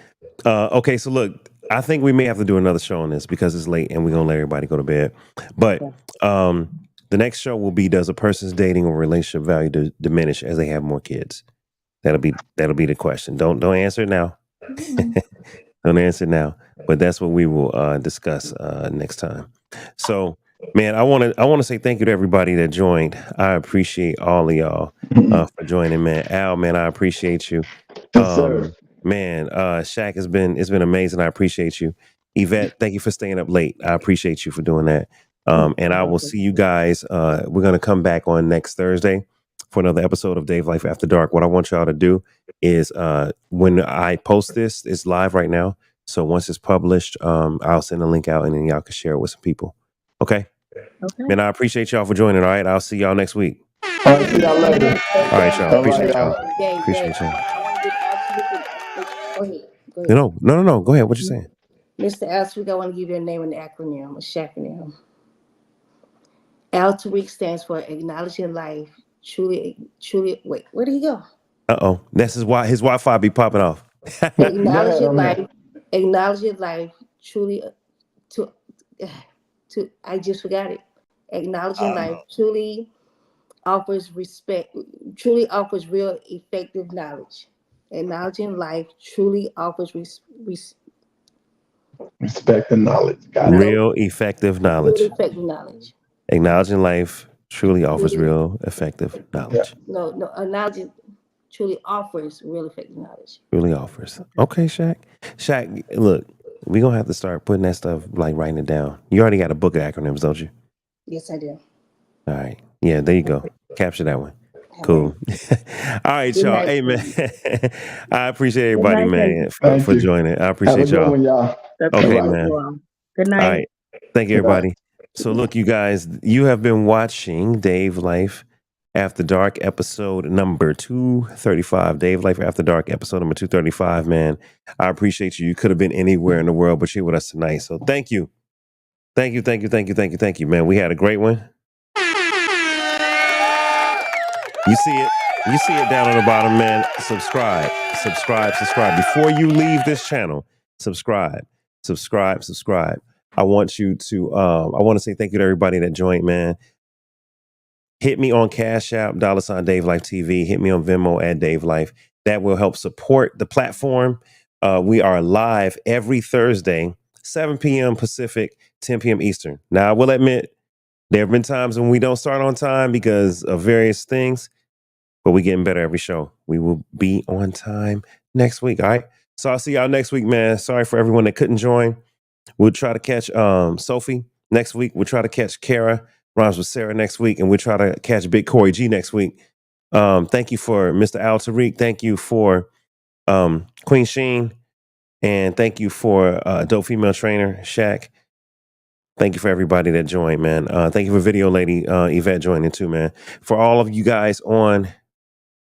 Okay, so look, I think we may have to do another show on this because it's late and we're gonna let everybody go to bed. But the next show will be: does a person's dating or relationship value diminish as they have more kids? That'll be the question. Don't answer it now. Don't answer now. But that's what we will discuss next time. So, man, I want to say thank you to everybody that joined. I appreciate all of y'all for joining, man. Al, man, I appreciate you. Yes, sir. Man, Shaq, it's been amazing. I appreciate you. Yvette, thank you for staying up late. I appreciate you for doing that. And I will see you guys. We're gonna come back on next Thursday for another episode of Dave Life After Dark. What I want y'all to do is when I post this, it's live right now. So once it's published, I'll send a link out and then y'all can share it with some people. Okay. Okay. Man, I appreciate y'all for joining. All right. I'll see y'all next week. All right, see y'all later. All right, y'all. All right, Appreciate y'all. y'all. Dave, Appreciate y'all. I want to get absolutely. Go ahead. Go ahead. No. Go ahead. What you saying? Mr. Al, I want to give you a name and an acronym, a acronym. Al Tariq stands for Acknowledging Life. Truly. Wait, where did he go? That's his Wi-Fi be popping off. Acknowledging life. Acknowledging life. Truly. I just forgot it. Acknowledging life truly offers respect. Truly offers real effective knowledge. Acknowledging life truly offers Respect and knowledge. Got it. Real effective knowledge. real effective knowledge. Acknowledging life truly offers real effective knowledge. No, acknowledging truly offers real effective knowledge. Really offers. Okay, Shaq. Shaq, look, we're gonna have to start putting that stuff, like writing it down. You already got a book of acronyms, don't you? Yes, I do. All right. Yeah, there you go. Capture that one. Cool. All right, Good y'all. night, Hey, man. I appreciate Good everybody, night, man, Thank for you. joining. I Have a appreciate good y'all. one, y'all. Okay, Bye-bye. man. Good All night. right. Thank you, everybody. So, look, you guys, you have been watching Dave Life After Dark episode number 235. Dave Life After Dark episode number 235, man. I appreciate you. You could have been anywhere in the world, but you're with us tonight. So, thank you. Thank you, man. We had a great one. You see it down on the bottom, man. Subscribe. Before you leave this channel, subscribe. I want you to I want to say thank you to everybody that joined, man. Hit me on Cash App, $ DaveLifeTV. Hit me on Venmo at Dave Life. That will help support the platform. We are live every Thursday, 7 p.m. Pacific, 10 p.m. Eastern. Now, I will admit, there have been times when we don't start on time because of various things, but we're getting better every show. We will be on time next week, all right? So I'll see y'all next week, man. Sorry for everyone that couldn't join. We'll try to catch Sophie next week. We'll try to catch Kara, rhymes with Sarah next week, and we'll try to catch Big Corey G next week. Thank you for Mr. Al Tariq. Thank you for Queen Sheen. And thank you for Dope Female Trainer, Shaq. Thank you for everybody that joined, man. Thank you for Video Lady Yvette joining too, man. For all of you guys on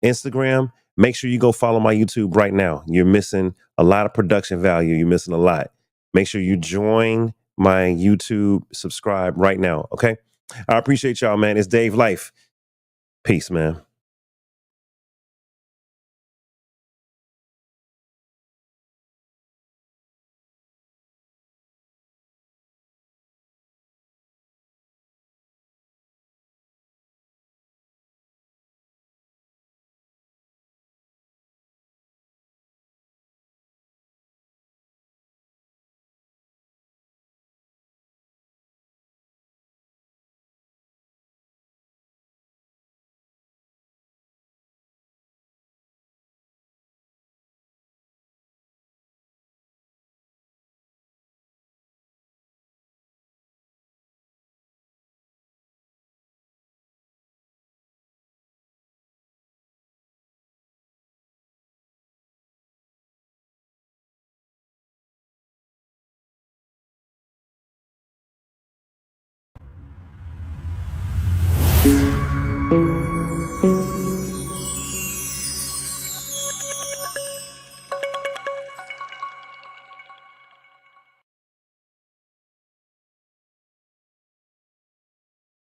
Instagram, make sure you go follow my YouTube right now. You're missing a lot of production value. You're missing a lot. Make sure you join my YouTube, subscribe right now, okay? I appreciate y'all, man. It's Dave Life. Peace, man.